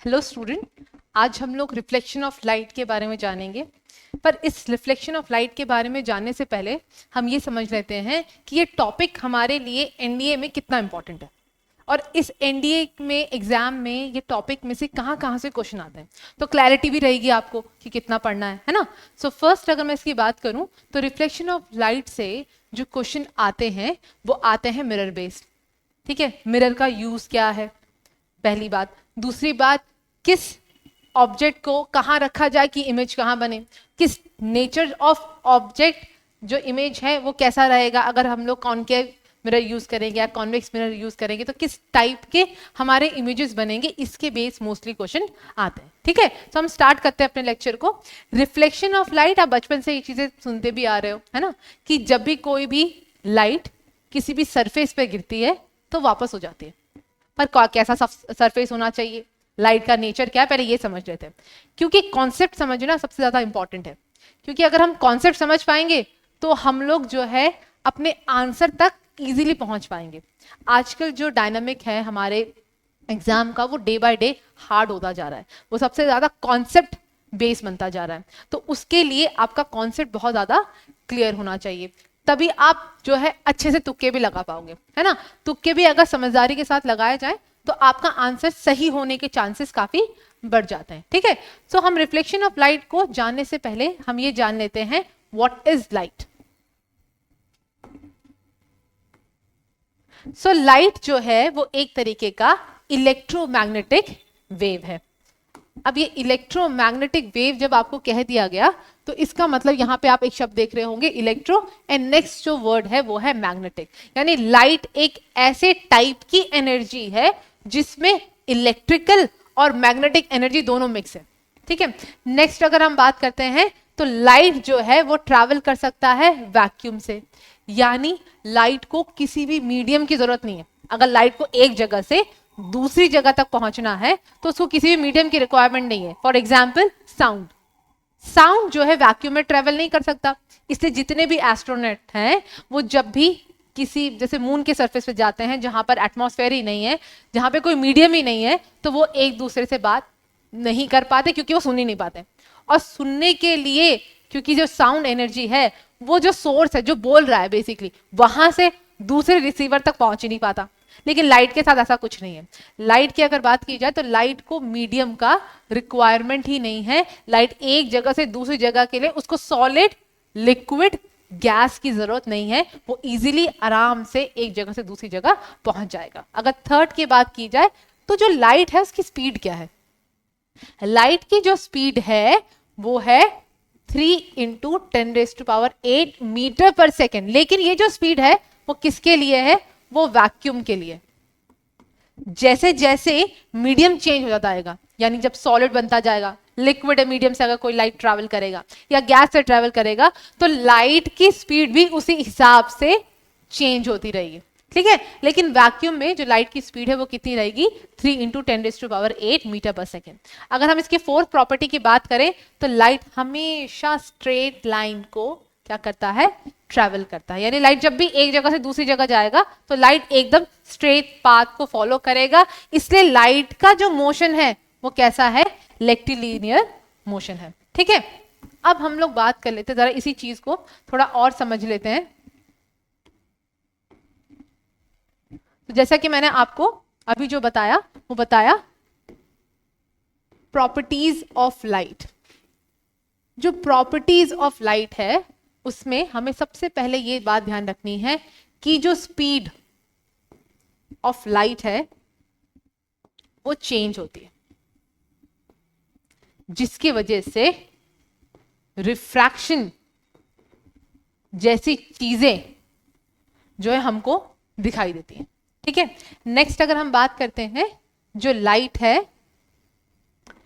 Hello student, आज हम लोग रिफ्लेक्शन ऑफ लाइट के बारे में जानेंगे। पर इस रिफ्लेक्शन ऑफ लाइट के बारे में जानने से पहले हम ये समझ लेते हैं कि ये टॉपिक हमारे लिए एनडीए में कितना इंपॉर्टेंट है और इस एनडीए में एग्जाम में ये टॉपिक में से कहाँ से क्वेश्चन आते हैं, तो क्लैरिटी भी रहेगी आपको कि कितना पढ़ना है ना। सो फर्स्ट अगर मैं इसकी बात करूं तो रिफ्लेक्शन ऑफ लाइट से जो क्वेश्चन आते हैं वो आते हैं मिरर बेस्ड। ठीक है, मिरर का यूज क्या है, पहली बात। दूसरी बात, किस ऑब्जेक्ट को कहाँ रखा जाए कि इमेज कहाँ बने, किस नेचर ऑफ ऑब्जेक्ट जो इमेज है वो कैसा रहेगा, अगर हम लोग कॉनकेव मिरर यूज करेंगे या कॉन्वेक्स मिरर यूज करेंगे तो किस टाइप के हमारे इमेजेस बनेंगे, इसके बेस मोस्टली क्वेश्चन आते हैं। ठीक है, तो हम स्टार्ट करते हैं अपने लेक्चर को। रिफ्लेक्शन ऑफ लाइट, आप बचपन से ये चीजें सुनते भी आ रहे हो, है ना, कि जब भी कोई भी लाइट किसी भी सरफेस पे गिरती है तो वापस हो जाती है। पर कैसा सरफेस होना चाहिए, लाइट का नेचर क्या है, पहले ये समझ लेते हैं, क्योंकि कॉन्सेप्ट समझना सबसे ज्यादा इंपॉर्टेंट है। क्योंकि अगर हम कॉन्सेप्ट समझ पाएंगे तो हम लोग जो है अपने आंसर तक इजीली पहुंच पाएंगे। आजकल जो डायनामिक है हमारे एग्जाम का वो डे बाय डे हार्ड होता जा रहा है, वो सबसे ज्यादा कॉन्सेप्ट बेस बनता जा रहा है। तो उसके लिए आपका कॉन्सेप्ट बहुत ज्यादा क्लियर होना चाहिए, तभी आप जो है अच्छे से तुक्के भी लगा पाओगे, है ना। तुक्के भी अगर समझदारी के साथ लगाए जाए तो आपका आंसर सही होने के चांसेस काफी बढ़ जाते हैं। ठीक है, सो हम रिफ्लेक्शन ऑफ लाइट को जानने से पहले हम ये जान लेते हैं what is light. So light जो है वो एक तरीके का इलेक्ट्रोमैग्नेटिक वेव है। अब ये इलेक्ट्रोमैग्नेटिक वेव जब आपको कह दिया गया तो इसका मतलब यहाँ पे आप एक शब्द देख रहे होंगे इलेक्ट्रो, एंड नेक्स्ट जो वर्ड है वो है मैग्नेटिक। यानी लाइट एक ऐसे टाइप की एनर्जी है जिसमें इलेक्ट्रिकल और मैग्नेटिक एनर्जी दोनों मिक्स है। ठीक है, नेक्स्ट अगर हम बात करते हैं तो लाइट जो है वो ट्रैवल कर सकता है वैक्यूम से, यानी लाइट को किसी भी मीडियम की जरूरत नहीं है। अगर लाइट को एक जगह से दूसरी जगह तक पहुंचना है तो उसको किसी भी मीडियम की रिक्वायरमेंट नहीं है। फॉर एग्जाम्पल साउंड जो है वैक्यूम में ट्रेवल नहीं कर सकता, इसलिए जितने भी एस्ट्रोनॉट हैं वो जब भी किसी जैसे मून के सरफेस पे जाते हैं जहां पर एटमॉस्फेयर ही नहीं है, जहां पे कोई मीडियम ही नहीं है, तो वो एक दूसरे से बात नहीं कर पाते क्योंकि वो सुन ही नहीं पाते। और सुनने के लिए, क्योंकि जो साउंड एनर्जी है वो जो सोर्स है जो बोल रहा है बेसिकली वहां से दूसरे रिसीवर तक पहुंच ही नहीं पाता। लेकिन लाइट के साथ ऐसा कुछ नहीं है। लाइट की अगर बात की जाए तो लाइट को मीडियम का रिक्वायरमेंट ही नहीं है। लाइट एक जगह से दूसरी जगह के लिए उसको सॉलिड, लिक्विड, गैस की जरूरत नहीं है, वो इजीली आराम से एक जगह से दूसरी जगह पहुंच जाएगा। अगर थर्ड की बात की जाए तो जो लाइट है उसकी स्पीड क्या है। लाइट की जो स्पीड है वो है 3 × 10⁸ मीटर पर सेकेंड। लेकिन ये जो स्पीड है वो किसके लिए है, वो वैक्यूम के लिए। जैसे जैसे मीडियम चेंज हो जाता है, यानी जब सॉलिड बनता जाएगा, लिक्विड मीडियम से अगर कोई लाइट ट्रैवल करेगा या गैस से ट्रैवल करेगा तो लाइट की स्पीड भी उसी हिसाब से चेंज होती रहेगी। ठीक है, लेकिन वैक्यूम में जो लाइट की स्पीड है वो कितनी रहेगी, 3 × 10⁸ मीटर पर सेकेंड। अगर हम इसके फोर्थ प्रॉपर्टी की बात करें तो लाइट हमेशा स्ट्रेट लाइन को क्या करता है, ट्रैवल करता है। यानी लाइट जब भी एक जगह से दूसरी जगह जाएगा तो लाइट एकदम स्ट्रेट पाथ को फॉलो करेगा, इसलिए लाइट का जो मोशन है वो कैसा है, रेक्टिलिनियर मोशन है। ठीक है, अब हम लोग बात कर लेते हैं, जरा इसी चीज को थोड़ा और समझ लेते हैं। तो जैसा कि मैंने आपको अभी जो बताया वो बताया प्रॉपर्टीज ऑफ लाइट। जो प्रॉपर्टीज ऑफ लाइट है उसमें हमें सबसे पहले ये बात ध्यान रखनी है कि जो स्पीड ऑफ लाइट है वो चेंज होती है, जिसकी वजह से रिफ्रैक्शन जैसी चीजें जो है हमको दिखाई देती हैं। ठीक है, नेक्स्ट अगर हम बात करते हैं, जो लाइट है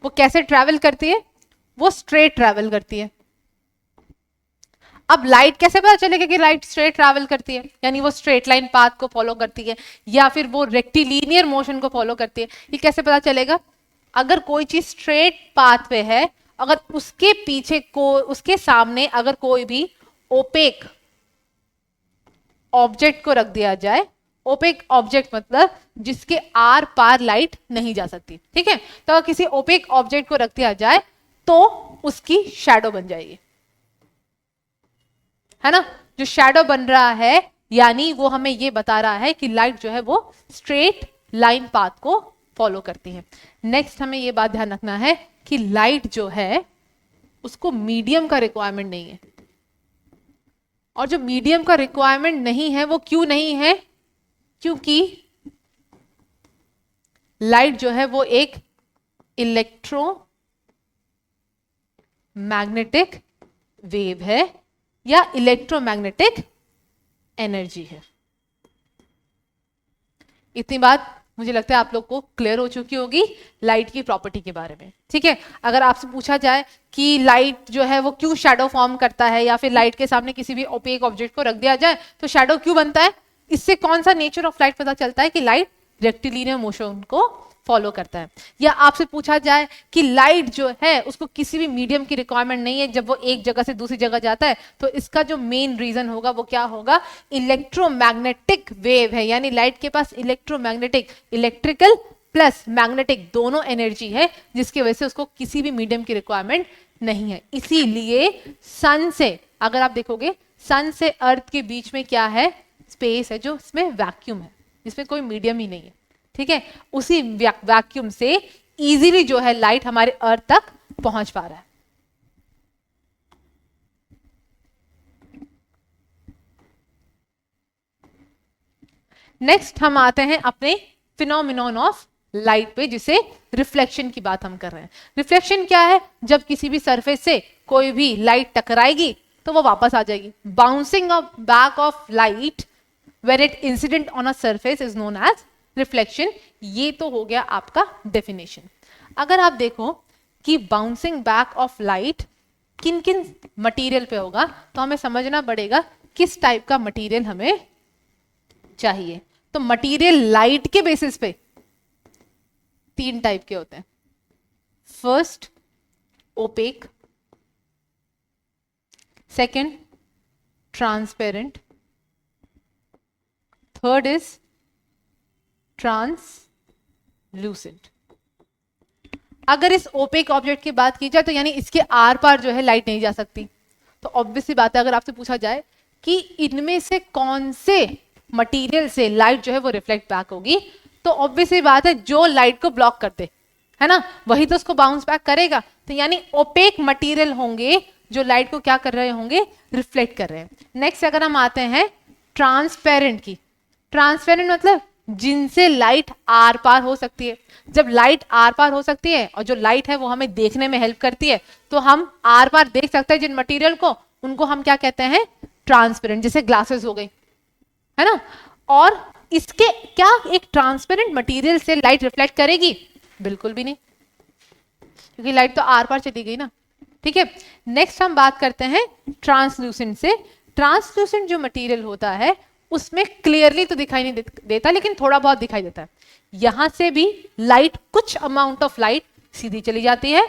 वो कैसे ट्रैवल करती है, वो स्ट्रेट ट्रैवल करती है। अब लाइट कैसे पता चलेगा कि लाइट स्ट्रेट ट्रैवल करती है, यानी वो स्ट्रेट लाइन पाथ को फॉलो करती है या फिर वो रेक्टिलिनियर मोशन को फॉलो करती है, ये कैसे पता चलेगा। अगर कोई चीज स्ट्रेट पाथ पे है, अगर उसके पीछे उसके सामने अगर कोई भी ओपेक ऑब्जेक्ट को रख दिया जाए, ओपेक ऑब्जेक्ट मतलब जिसके आर पार लाइट नहीं जा सकती, ठीक है। तो अगर किसी ओपेक ऑब्जेक्ट को रख दिया जाए तो उसकी शैडो बन जाएगी, है ना। जो शैडो बन रहा है यानी वो हमें ये बता रहा है कि लाइट जो है वो स्ट्रेट लाइन पाथ को फॉलो करती है। नेक्स्ट हमें ये बात ध्यान रखना है कि लाइट जो है उसको मीडियम का रिक्वायरमेंट नहीं है, और जो मीडियम का रिक्वायरमेंट नहीं है वो क्यों नहीं है, क्योंकि लाइट जो है वो एक इलेक्ट्रोमैग्नेटिक वेव है या इलेक्ट्रोमैग्नेटिक एनर्जी है। इतनी बात मुझे लगता है आप लोग को क्लियर हो चुकी होगी लाइट की प्रॉपर्टी के बारे में, ठीक है। अगर आपसे पूछा जाए कि लाइट जो है वो क्यों शैडो फॉर्म करता है, या फिर लाइट के सामने किसी भी ओपेक ऑब्जेक्ट को रख दिया जाए तो शैडो क्यों बनता है, इससे कौन सा नेचर ऑफ लाइट पता चलता है कि लाइट रेक्टिलिनियर मोशन को फॉलो करता है। या आपसे पूछा जाए कि लाइट जो है उसको किसी भी मीडियम की रिक्वायरमेंट नहीं है, जब वो एक जगह से दूसरी जगह जाता है तो इसका जो मेन रीजन होगा वो क्या होगा, इलेक्ट्रोमैग्नेटिक वेव है। यानी लाइट के पास इलेक्ट्रोमैग्नेटिक, इलेक्ट्रिकल प्लस मैग्नेटिक दोनों एनर्जी है, जिसकी वजह से उसको किसी भी मीडियम की रिक्वायरमेंट नहीं है। इसीलिए सन से, अगर आप देखोगे सन से अर्थ के बीच में क्या है, स्पेस है, जो इसमें वैक्यूम है, जिसमें कोई मीडियम ही नहीं है, ठीक है। उसी वैक्यूम से इजीली जो है लाइट हमारे अर्थ तक पहुंच पा रहा है। नेक्स्ट हम आते हैं अपने फिनोमिनन ऑफ लाइट पे, जिसे रिफ्लेक्शन की बात हम कर रहे हैं। रिफ्लेक्शन क्या है, जब किसी भी सरफेस से कोई भी लाइट टकराएगी तो वो वापस आ जाएगी। Bouncing off back of light when it incident on a surface is known as reflection. ये तो हो गया आपका डेफिनेशन। अगर आप देखो कि बाउंसिंग बैक ऑफ लाइट किन किन मटेरियल पे होगा, तो हमें समझना पड़ेगा किस टाइप का मटेरियल हमें चाहिए। तो मटेरियल लाइट के बेसिस पे 3 टाइप के होते हैं। First opaque, second transparent, third is translucent. अगर इस ओपेक ऑब्जेक्ट की बात की जाए तो यानी इसके आर पार जो है लाइट नहीं जा सकती। तो ऑब्वियसली बात है, अगर आपसे पूछा जाए कि इनमें से कौन से मटेरियल से लाइट जो है वो रिफ्लेक्ट बैक होगी, तो ऑब्वियसली बात है जो लाइट को ब्लॉक करते, है ना, वही तो उसको बाउंस बैक करेगा। तो यानी ओपेक मटेरियल होंगे जो लाइट को क्या कर रहे होंगे, रिफ्लेक्ट कर रहे हैं। नेक्स्ट अगर हम आते हैं ट्रांसपेरेंट की, ट्रांसपेरेंट मतलब जिनसे लाइट आर पार हो सकती है। जब लाइट आर पार हो सकती है और जो लाइट है वो हमें देखने में हेल्प करती है, तो हम आर पार देख सकते हैं जिन मटेरियल को, उनको हम क्या कहते हैं, ट्रांसपेरेंट। जैसे ग्लासेस हो गई, है ना। और इसके क्या एक ट्रांसपेरेंट मटेरियल से लाइट रिफ्लेक्ट करेगी, बिल्कुल भी नहीं, क्योंकि लाइट तो आर पार चली गई ना, ठीक है। नेक्स्ट हम बात करते हैं ट्रांसल्यूसेंट से। ट्रांसल्यूसेंट जो मटेरियल होता है उसमें क्लियरली तो दिखाई नहीं देता, लेकिन थोड़ा बहुत दिखाई देता है। यहां से भी लाइट, कुछ अमाउंट ऑफ लाइट सीधी चली जाती है,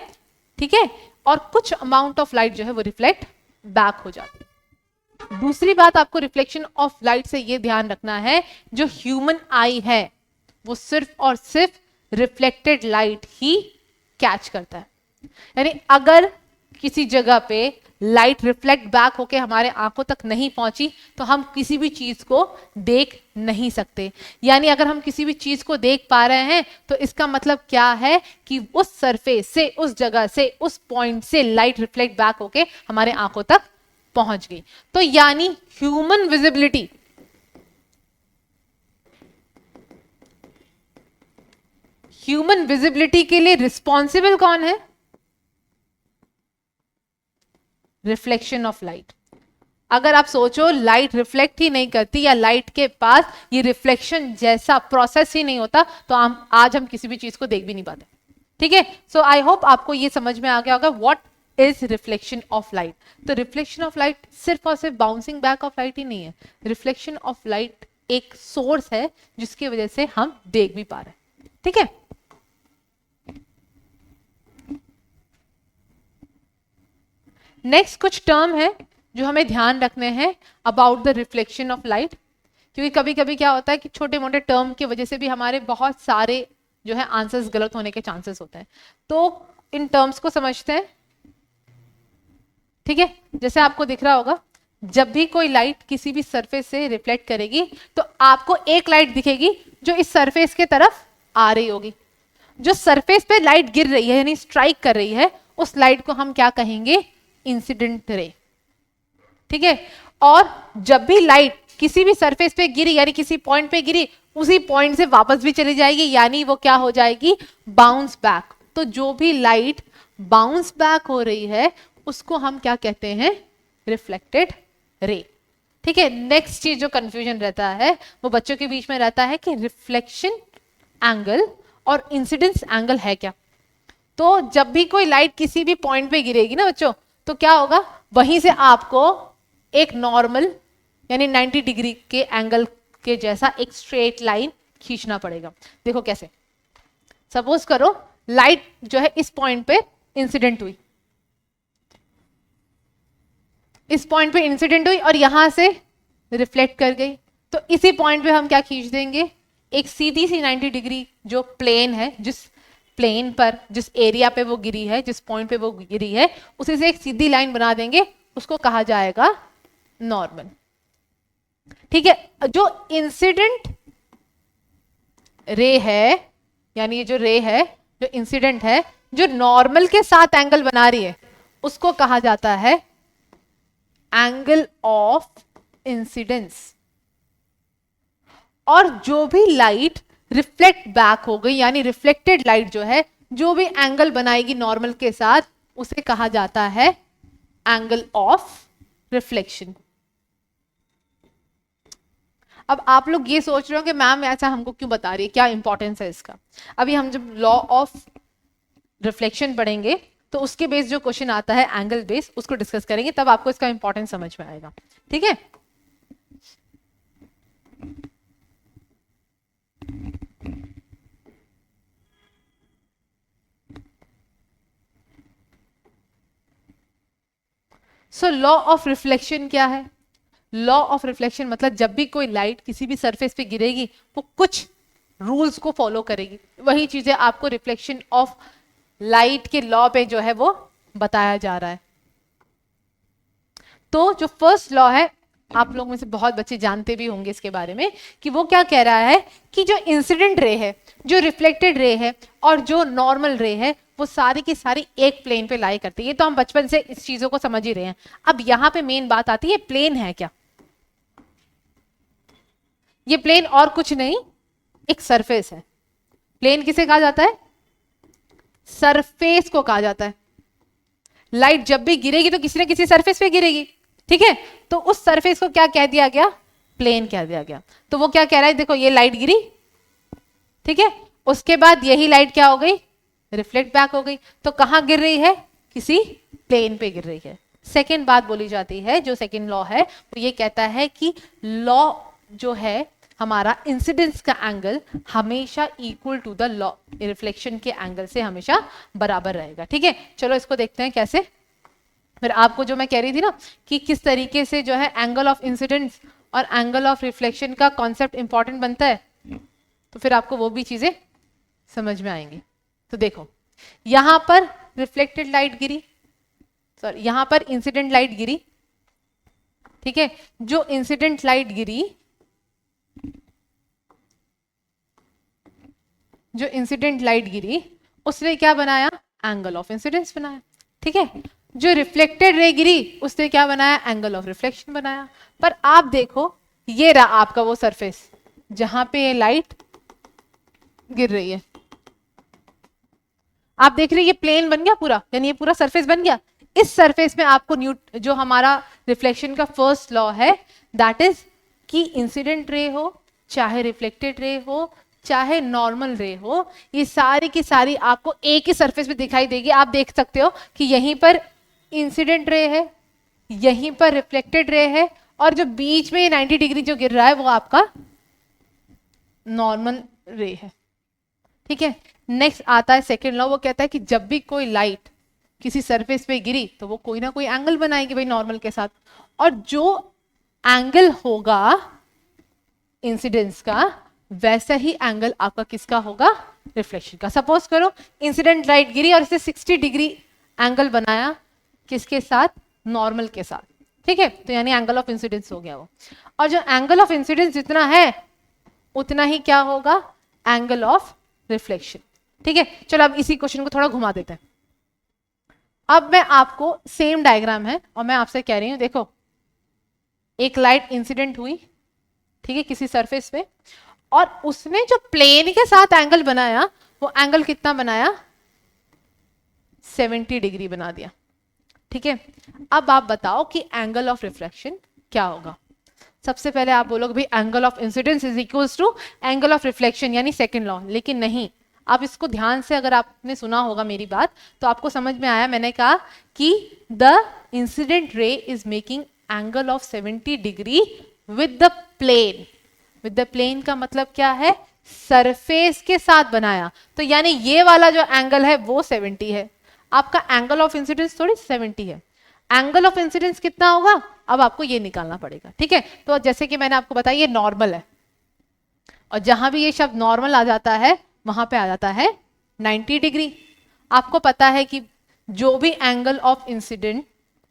ठीक है, और कुछ अमाउंट ऑफ लाइट जो है वो रिफ्लेक्ट बैक हो जाती है। दूसरी बात आपको रिफ्लेक्शन ऑफ लाइट से ये ध्यान रखना है, जो ह्यूमन आई है वो सिर्फ और सिर्फ रिफ्लेक्टेड लाइट ही कैच करता है। यानी अगर किसी जगह पे लाइट रिफ्लेक्ट बैक होके हमारे आंखों तक नहीं पहुंची तो हम किसी भी चीज को देख नहीं सकते। यानी अगर हम किसी भी चीज को देख पा रहे हैं तो इसका मतलब क्या है कि उस सरफेस से, उस जगह से, उस पॉइंट से लाइट रिफ्लेक्ट बैक होके हमारे आंखों तक पहुंच गई। तो यानी ह्यूमन विजिबिलिटी, ह्यूमन विजिबिलिटी के लिए रिस्पॉन्सिबल कौन है, रिफ्लेक्शन ऑफ लाइट। अगर आप सोचो लाइट रिफ्लेक्ट ही नहीं करती या लाइट के पास ये रिफ्लेक्शन जैसा प्रोसेस ही नहीं होता तो आज हम किसी भी चीज को देख भी नहीं पाते, ठीक है। सो आई होप आपको ये समझ में आ गया होगा what is reflection of light. तो रिफ्लेक्शन ऑफ लाइट सिर्फ और सिर्फ बाउंसिंग बैक ऑफ लाइट ही नहीं है, रिफ्लेक्शन ऑफ लाइट एक सोर्स है जिसकी वजह से हम देख भी पा रहे हैं, ठीक है। नेक्स्ट कुछ टर्म है जो हमें ध्यान रखने हैं about the reflection of light, क्योंकि कभी कभी क्या होता है कि छोटे मोटे टर्म की वजह से भी हमारे बहुत सारे जो है आंसर्स गलत होने के चांसेस होते हैं। तो इन टर्म्स को समझते हैं, ठीक है। जैसे आपको दिख रहा होगा, जब भी कोई लाइट किसी भी सरफेस से रिफ्लेक्ट करेगी तो आपको एक लाइट दिखेगी जो इस सरफेस के तरफ आ रही होगी। जो सरफेस पे लाइट गिर रही है यानी स्ट्राइक कर रही है, उस लाइट को हम क्या कहेंगे? इंसिडेंट रे, ठीक है। और जब भी लाइट किसी भी सरफेस पे गिरी यानी किसी पॉइंट पे गिरी, उसी पॉइंट से वापस भी चली जाएगी, यानी वो क्या हो जाएगी? Bounce back. तो जो भी लाइट बाउंस बैक हो रही है उसको हम क्या कहते हैं? रिफ्लेक्टेड रे, ठीक है। नेक्स्ट चीज जो कंफ्यूजन रहता है वो बच्चों के बीच में रहता है कि रिफ्लेक्शन एंगल और इंसिडेंस एंगल है क्या। तो जब भी कोई लाइट किसी भी पॉइंट पे गिरेगी ना बच्चों, तो क्या होगा? वहीं से आपको एक नॉर्मल यानी 90 डिग्री के एंगल के जैसा एक स्ट्रेट लाइन खींचना पड़ेगा। देखो कैसे। सपोज करो लाइट जो है इस पॉइंट पे इंसिडेंट हुई, इस पॉइंट पे इंसिडेंट हुई और यहां से रिफ्लेक्ट कर गई, तो इसी पॉइंट पे हम क्या खींच देंगे? एक सीधी सी 90 डिग्री जो प्लेन है, जिस प्लेन पर जिस एरिया पे वो गिरी है, जिस पॉइंट पे वो गिरी है, उसी से एक सीधी लाइन बना देंगे, उसको कहा जाएगा नॉर्मल, ठीक है। जो इंसिडेंट रे है यानी ये जो रे है, जो इंसिडेंट है, जो नॉर्मल के साथ एंगल बना रही है, उसको कहा जाता है एंगल ऑफ इंसिडेंस। और जो भी लाइट रिफ्लेक्ट बैक हो गई यानी रिफ्लेक्टेड लाइट जो है, जो भी एंगल बनाएगी नॉर्मल के साथ, उसे कहा जाता है एंगल ऑफ रिफ्लेक्शन। अब आप लोग ये सोच रहे हो कि मैम ऐसा हमको क्यों बता रही है, क्या इंपॉर्टेंस है इसका? अभी हम जब लॉ ऑफ रिफ्लेक्शन पढ़ेंगे तो उसके बेस जो क्वेश्चन आता है एंगल बेस, उसको डिस्कस करेंगे, तब आपको इसका इंपॉर्टेंस समझ में आएगा, ठीक है। सो लॉ ऑफ रिफ्लेक्शन क्या है? लॉ ऑफ रिफ्लेक्शन मतलब जब भी कोई लाइट किसी भी सरफेस पे गिरेगी वो कुछ रूल्स को फॉलो करेगी। वही चीजें आपको रिफ्लेक्शन ऑफ लाइट के लॉ पे जो है वो बताया जा रहा है। तो जो फर्स्ट लॉ है, आप लोग में से बहुत बच्चे जानते भी होंगे इसके बारे में, कि वो क्या कह रहा है कि जो इंसिडेंट रे है, जो रिफ्लेक्टेड रे है और जो नॉर्मल रे है, वो सारी की सारी एक प्लेन पे लाई करती है। तो हम बचपन से इस चीजों को समझ ही रहे हैं। अब यहां पे मेन बात आती है, प्लेन है क्या? ये प्लेन और कुछ नहीं, एक सरफेस है। प्लेन किसे कहा जाता है? सरफेस को कहा जाता है। लाइट जब भी गिरेगी तो किसी न किसी सरफेस पे गिरेगी, ठीक है। तो उस सरफेस को क्या कह दिया गया? प्लेन कह दिया गया। तो वो क्या कह रहा है? देखो ये लाइट गिरी, ठीक है, उसके बाद यही लाइट क्या हो गई? रिफ्लेक्ट बैक हो गई। तो कहां गिर रही है? किसी प्लेन पे गिर रही है। सेकेंड बात बोली जाती है, जो सेकेंड लॉ है वो ये कहता है कि लॉ जो है हमारा इंसिडेंस का एंगल हमेशा equal to the law reflection के एंगल से हमेशा बराबर रहेगा, ठीक है। चलो इसको देखते हैं कैसे। फिर आपको जो मैं कह रही थी ना कि किस तरीके से जो है एंगल ऑफ इंसिडेंस और एंगल ऑफ रिफ्लेक्शन का कॉन्सेप्ट इंपॉर्टेंट बनता है, तो फिर आपको वो भी चीजें समझ में आएंगी। तो देखो यहां पर रिफ्लेक्टेड लाइट गिरी, सॉरी यहां पर इंसिडेंट लाइट गिरी, ठीक है। जो इंसिडेंट लाइट गिरी, जो इंसिडेंट लाइट गिरी उसने क्या बनाया? एंगल ऑफ इंसिडेंस बनाया, ठीक है। जो रिफ्लेक्टेड रे गिरी उसने क्या बनाया? एंगल ऑफ रिफ्लेक्शन बनाया। पर आप देखो ये रहा आपका वो सरफेस जहां पे ये लाइट गिर रही है। आप देख रहे हैं ये प्लेन बन गया पूरा, यानी ये पूरा सरफेस बन गया। इस सरफेस में आपको जो हमारा रिफ्लेक्शन का फर्स्ट लॉ है, दैट इज कि इंसिडेंट रे हो चाहे रिफ्लेक्टेड रे हो चाहे नॉर्मल रे हो, ये सारी की सारी आपको एक ही सरफेस पे दिखाई देगी। आप देख सकते हो कि यहीं पर इंसिडेंट रे है, यहीं पर रिफ्लेक्टेड रे है, और जो बीच में 90 डिग्री जो गिर रहा है वो आपका नॉर्मल रे है, ठीक है। नेक्स्ट आता है सेकेंड लॉ, वो कहता है कि जब भी कोई लाइट किसी सरफेस पे गिरी तो वो कोई ना कोई एंगल बनाएगी भाई नॉर्मल के साथ, और जो एंगल होगा इंसिडेंस का, वैसा ही एंगल आपका किसका होगा, रिफ्लेक्शन का। सपोज करो इंसिडेंट लाइट गिरी और इसे 60 डिग्री एंगल बनाया, किसके साथ, नॉर्मल के साथ, ठीक है, तो यानी एंगल ऑफ इंसिडेंस हो गया वो। और जो एंगल ऑफ इंसिडेंस जितना है उतना ही क्या होगा, एंगल ऑफ रिफ्लेक्शन, ठीक है। चलो अब इसी क्वेश्चन को थोड़ा घुमा देते हैं। अब मैं आपको सेम डायग्राम है और मैं आपसे कह रही हूं देखो, एक लाइट इंसिडेंट हुई, ठीक है, किसी सरफेस पे, और उसने जो प्लेन के साथ एंगल बनाया वो एंगल कितना बनाया, 70 डिग्री बना दिया, ठीक है। अब आप बताओ कि एंगल ऑफ रिफ्लेक्शन क्या होगा। सबसे पहले आप बोलोगे भाई angle of incidence is equals to angle of reflection, यानी सेकंड लॉ, लेकिन नहीं, आप इसको ध्यान से अगर आपने सुना होगा मेरी बात तो आपको समझ में आया, मैंने कहा कि the incident ray is making angle of 70 degree with the plane. With the plane का मतलब क्या है, सरफेस के साथ बनाया, तो यानी ये वाला जो एंगल है वो 70 है, आपका एंगल ऑफ इंसिडेंस थोड़ी 70 है। एंगल ऑफ इंसिडेंस कितना होगा, अब आपको ये निकालना पड़ेगा, ठीक है। तो जैसे कि मैंने आपको बताया ये नॉर्मल है, और जहां भी ये शब्द नॉर्मल आ जाता है वहां पे आ जाता है 90 डिग्री। आपको पता है कि जो भी एंगल ऑफ इंसिडेंट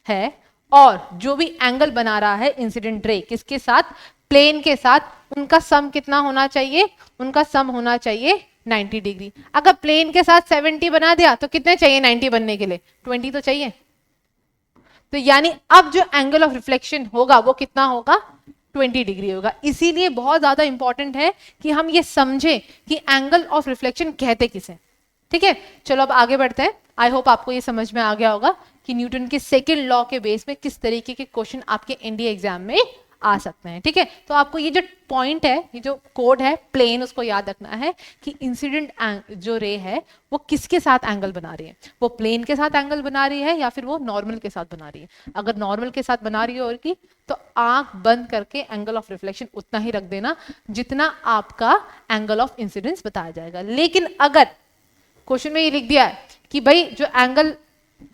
है और जो भी एंगल बना रहा है इंसिडेंट रे किसके साथ, प्लेन के साथ, उनका सम कितना होना चाहिए, उनका सम होना चाहिए 90 डिग्री। अगर प्लेन के साथ 70 बना दिया तो कितने चाहिए 90 बनने के लिए, 20 तो चाहिए। तो यानी अब जो एंगल ऑफ रिफ्लेक्शन होगा वो कितना होगा, 20 डिग्री होगा। इसीलिए बहुत ज्यादा इंपॉर्टेंट है कि हम ये समझें कि एंगल ऑफ रिफ्लेक्शन कहते किसे, ठीक है। चलो अब आगे बढ़ते हैं। आई होप आपको ये समझ में आ गया होगा कि न्यूटन के सेकंड लॉ के बेस में किस तरीके के क्वेश्चन आपके एनडीए एग्जाम में आ सकते हैं, ठीक है। तो आपको ये जो पॉइंट है, ये जो कोड है प्लेन, उसको याद रखना है कि इंसिडेंट जो रे है वो किसके साथ एंगल बना रही है, वो प्लेन के साथ एंगल बना रही है या फिर वो नॉर्मल के साथ बना रही है। अगर नॉर्मल के साथ बना रही है और की तो आंख बंद करके एंगल ऑफ रिफ्लेक्शन उतना ही रख देना जितना आपका एंगल ऑफ इंसिडेंस बताया जाएगा। लेकिन अगर क्वेश्चन में ये लिख दिया है कि भाई जो एंगल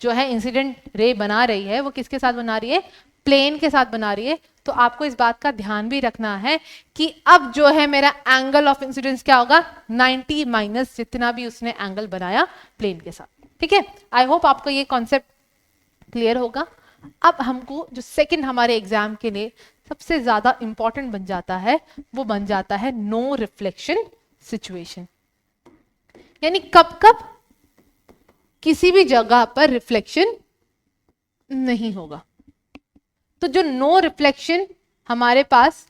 जो है इंसिडेंट रे बना रही है वो किसके साथ बना रही है, प्लेन के साथ बना रही है, तो आपको इस बात का ध्यान भी रखना है कि अब जो है मेरा एंगल ऑफ इंसिडेंस क्या होगा, 90 माइनस जितना भी उसने एंगल बनाया प्लेन के साथ, ठीक है। आई होप आपको ये कॉन्सेप्ट क्लियर होगा। अब हमको जो सेकंड हमारे एग्जाम के लिए सबसे ज्यादा इंपॉर्टेंट बन जाता है वो बन जाता है नो रिफ्लेक्शन सिचुएशन, यानी कब कब किसी भी जगह पर रिफ्लेक्शन नहीं होगा। तो जो नो रिफ्लेक्शन हमारे पास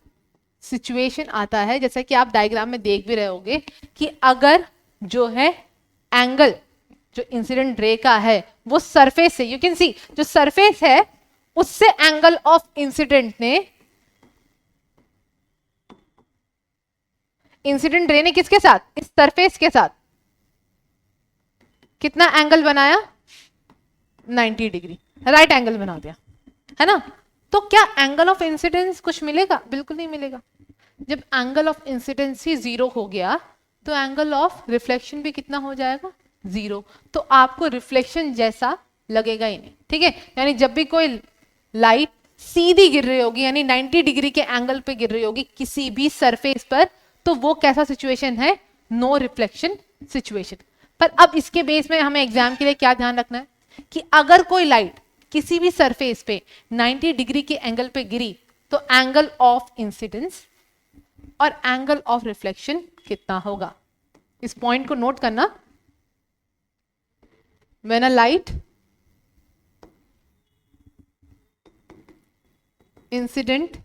सिचुएशन आता है, जैसा कि आप डायग्राम में देख भी रहे होगे कि अगर जो है एंगल जो इंसिडेंट रे का है वो सरफेस से, यू कैन सी जो सरफेस है उससे एंगल ऑफ इंसिडेंट ने, इंसिडेंट रे ने किसके साथ, इस सरफेस के साथ कितना एंगल बनाया, 90 डिग्री, राइट एंगल बना दिया, है ना। तो क्या एंगल ऑफ इंसिडेंस कुछ मिलेगा, बिल्कुल नहीं मिलेगा। जब एंगल ऑफ इंसिडेंस ही 0 हो गया तो एंगल ऑफ रिफ्लेक्शन भी कितना हो जाएगा, 0। तो आपको रिफ्लेक्शन जैसा लगेगा ही नहीं, ठीक है। यानी जब भी कोई लाइट सीधी गिर रही होगी यानी 90 डिग्री के एंगल पे गिर रही होगी किसी भी सरफेस पर, तो वो कैसा सिचुएशन है, नो रिफ्लेक्शन सिचुएशन। पर अब इसके बेस में हमें एग्जाम के लिए क्या ध्यान रखना है कि अगर कोई लाइट किसी भी सरफेस पे 90 डिग्री के एंगल पे गिरी तो एंगल ऑफ इंसिडेंस और एंगल ऑफ रिफ्लेक्शन कितना होगा। इस पॉइंट को नोट करना। When a light incident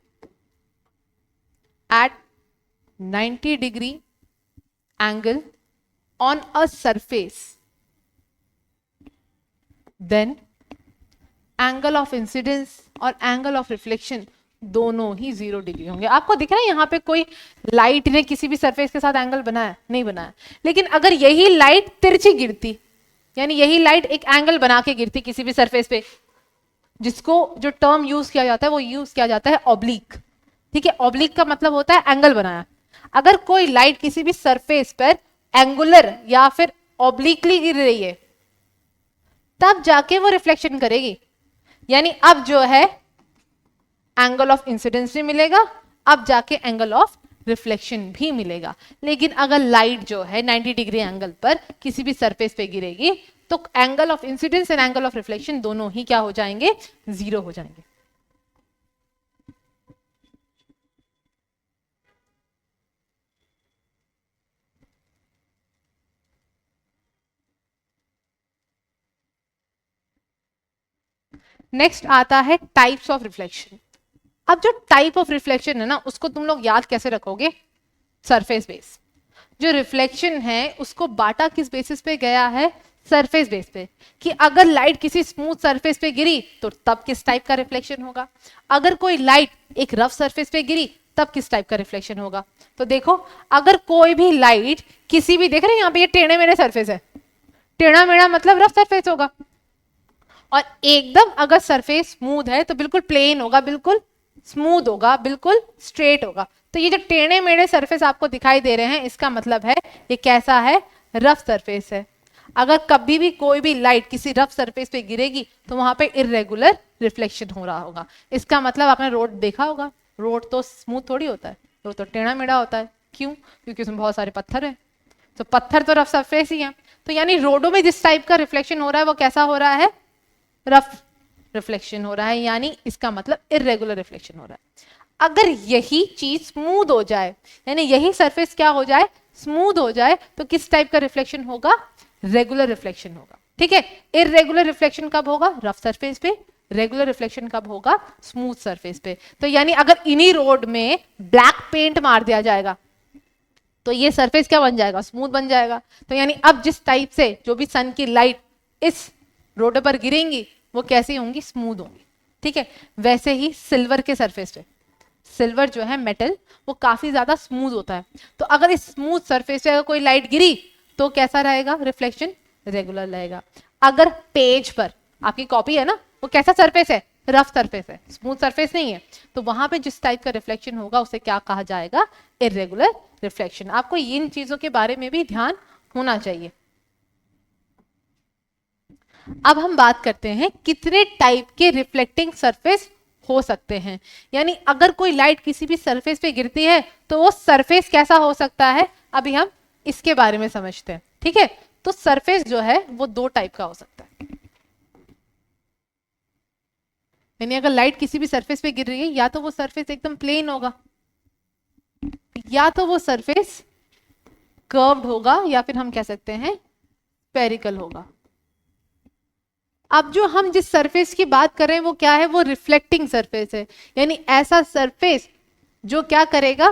at 90 degree angle on a surface, then angle of incidence और एंगल ऑफ रिफ्लेक्शन दोनों ही 0 डिग्री होंगे। आपको दिख रहा है यहाँ पे कोई लाइट ने किसी भी सरफेस के साथ एंगल बनाया नहीं बनाया, लेकिन अगर यही लाइट तिरछी गिरती, यानी यही लाइट एक एंगल बना के गिरती किसी भी सरफेस पे, जिसको जो टर्म यूज किया जाता है वो यूज किया जाता है ऑब्लिक, ठीक है। ऑब्लिक का मतलब होता है एंगल बनाया। अगर कोई लाइट किसी भी सरफेस पर एंगुलर या फिर ऑब्लिकली गिर रही है तब जाके वो रिफ्लेक्शन करेगी, यानी अब जो है एंगल ऑफ इंसिडेंस भी मिलेगा, अब जाके एंगल ऑफ रिफ्लेक्शन भी मिलेगा। लेकिन अगर लाइट जो है 90 डिग्री एंगल पर किसी भी सरफेस पे गिरेगी तो angle of incidence and angle of reflection दोनों ही क्या हो जाएंगे, 0 हो जाएंगे। नेक्स्ट आता है टाइप्स ऑफ रिफ्लेक्शन। अब जो टाइप ऑफ रिफ्लेक्शन है ना, उसको तुम लोग याद कैसे रखोगे, सरफेस बेस। जो रिफ्लेक्शन है उसको बांटा किस बेसिस पे गया है, सरफेस बेस पे, कि अगर लाइट किसी स्मूथ सरफेस पे गिरी तो तब किस टाइप का रिफ्लेक्शन होगा, अगर कोई लाइट एक रफ सरफेस पे गिरी तब किस टाइप का रिफ्लेक्शन होगा। तो देखो, अगर कोई भी लाइट किसी भी, देख रहे हैं यहाँ पे ये टेढ़े मेढ़े सरफेस है, टेढ़ा मेढ़ा मतलब रफ सरफेस होगा, और एकदम अगर सरफेस स्मूथ है तो बिल्कुल प्लेन होगा, बिल्कुल स्मूथ होगा, बिल्कुल स्ट्रेट होगा। तो ये जो टेढ़े मेढ़े सरफेस आपको दिखाई दे रहे हैं, इसका मतलब है ये कैसा है, रफ सरफेस है। अगर कभी भी कोई भी लाइट किसी रफ सरफेस पे गिरेगी तो वहां पे इरेगुलर रिफ्लेक्शन हो रहा होगा। इसका मतलब आपने रोड देखा होगा, रोड तो स्मूथ थोड़ी होता है, रोड तो टेढ़ा मेढ़ा होता है। क्यों? क्योंकि उसमें बहुत सारे पत्थर हैं, तो पत्थर तो रफ सरफेस ही है। तो यानी रोडों में जिस टाइप का रिफ्लेक्शन हो रहा है वो कैसा हो रहा है, रफ रिफ्लेक्शन हो रहा है, यानी इसका मतलब इरेगुलर रिफ्लेक्शन हो रहा है। अगर यही चीज स्मूथ हो जाए, यानी यही सरफेस क्या हो जाए, स्मूथ हो जाए, तो किस टाइप का रिफ्लेक्शन होगा, रेगुलर रिफ्लेक्शन होगा। ठीक है, इरेगुलर रिफ्लेक्शन कब होगा, रफ सरफेस पे, रेगुलर रिफ्लेक्शन कब होगा, स्मूथ सरफेस पे। तो यानी अगर इन्हीं रोड में ब्लैक पेंट मार दिया जाएगा तो ये सरफेस क्या बन जाएगा, स्मूथ बन जाएगा। तो यानी अब जिस टाइप से जो भी सन की लाइट इस रोड पर गिरेंगी वो कैसी होंगी, स्मूथ होंगी। ठीक है, वैसे ही सिल्वर के सरफेस पे, सिल्वर जो है मेटल, वो काफी ज्यादा स्मूथ होता है। तो अगर इस स्मूथ सरफेस पे अगर कोई लाइट गिरी तो कैसा रहेगा, रिफ्लेक्शन रेगुलर रहेगा। अगर पेज पर आपकी कॉपी है ना, वो कैसा सरफेस है, रफ सरफेस है, स्मूथ सरफेस नहीं है, तो वहां पे जिस टाइप का रिफ्लेक्शन होगा उसे क्या कहा जाएगा, इरेगुलर रिफ्लेक्शन। आपको इन चीजों के बारे में भी ध्यान होना चाहिए। अब हम बात करते हैं कितने टाइप के रिफ्लेक्टिंग सरफेस हो सकते हैं। यानी अगर कोई लाइट किसी भी सरफेस पे गिरती है तो वो सरफेस कैसा हो सकता है, अभी हम इसके बारे में समझते हैं। ठीक है, तो सरफेस जो है वो 2 टाइप का हो सकता है। यानी अगर लाइट किसी भी सरफेस पे गिर रही है, या तो वो सरफेस एकदम प्लेन होगा, या तो वो सरफेस कर्व्ड होगा, या फिर हम कह सकते हैं स्फेरिकल होगा। अब जो हम जिस सरफेस की बात कर रहे हैं वो क्या है, वो रिफ्लेक्टिंग सरफेस है। यानी ऐसा सरफेस जो क्या करेगा,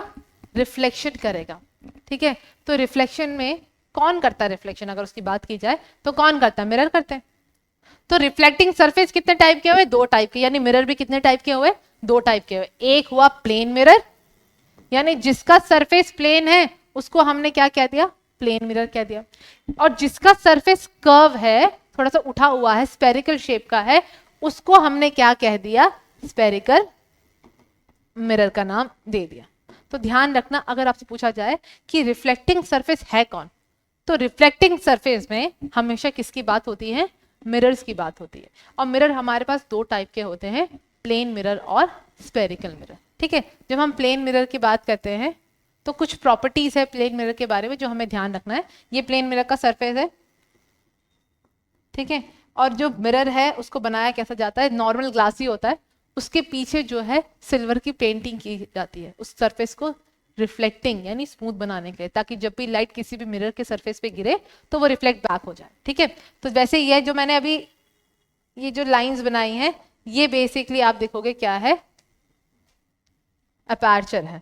रिफ्लेक्शन करेगा। ठीक है, तो रिफ्लेक्शन में कौन करता है रिफ्लेक्शन, अगर उसकी बात की जाए तो कौन करता है, मिरर करते हैं। तो रिफ्लेक्टिंग सरफेस कितने टाइप के हुए, 2 टाइप के। यानी मिरर भी कितने टाइप के हुए, 2 टाइप के हुए। एक हुआ प्लेन मिरर, यानी जिसका सरफेस प्लेन है उसको हमने क्या कह दिया, प्लेन मिरर कह दिया। और जिसका सरफेस कर्व है, थोड़ा सा उठा हुआ है, स्पेरिकल शेप का है, उसको हमने क्या कह दिया, स्पेरिकल मिरर का नाम दे दिया। तो ध्यान रखना, अगर आपसे पूछा जाए कि रिफ्लेक्टिंग सरफेस है कौन, तो रिफ्लेक्टिंग सरफेस में हमेशा किसकी बात होती है, मिरर्स की बात होती है। और मिरर हमारे पास 2 टाइप के होते हैं, प्लेन मिरर और स्पेरिकल मिरर। ठीक है, जब हम प्लेन मिरर की बात करते हैं तो कुछ प्रॉपर्टीज है प्लेन मिरर के बारे में जो हमें ध्यान रखना है। ये प्लेन मिरर का सरफेस है, ठीक है, और जो मिरर है उसको बनाया कैसा जाता है, नॉर्मल ग्लास ही होता है, उसके पीछे जो है सिल्वर की पेंटिंग की जाती है उस सरफेस को रिफ्लेक्टिंग यानी स्मूथ बनाने के लिए, ताकि जब भी लाइट किसी भी मिरर के सरफेस पे गिरे तो वो रिफ्लेक्ट बैक हो जाए। ठीक है, तो वैसे ये जो मैंने अभी ये जो लाइंस बनाई हैं, ये बेसिकली आप देखोगे क्या है, अपर्चर है।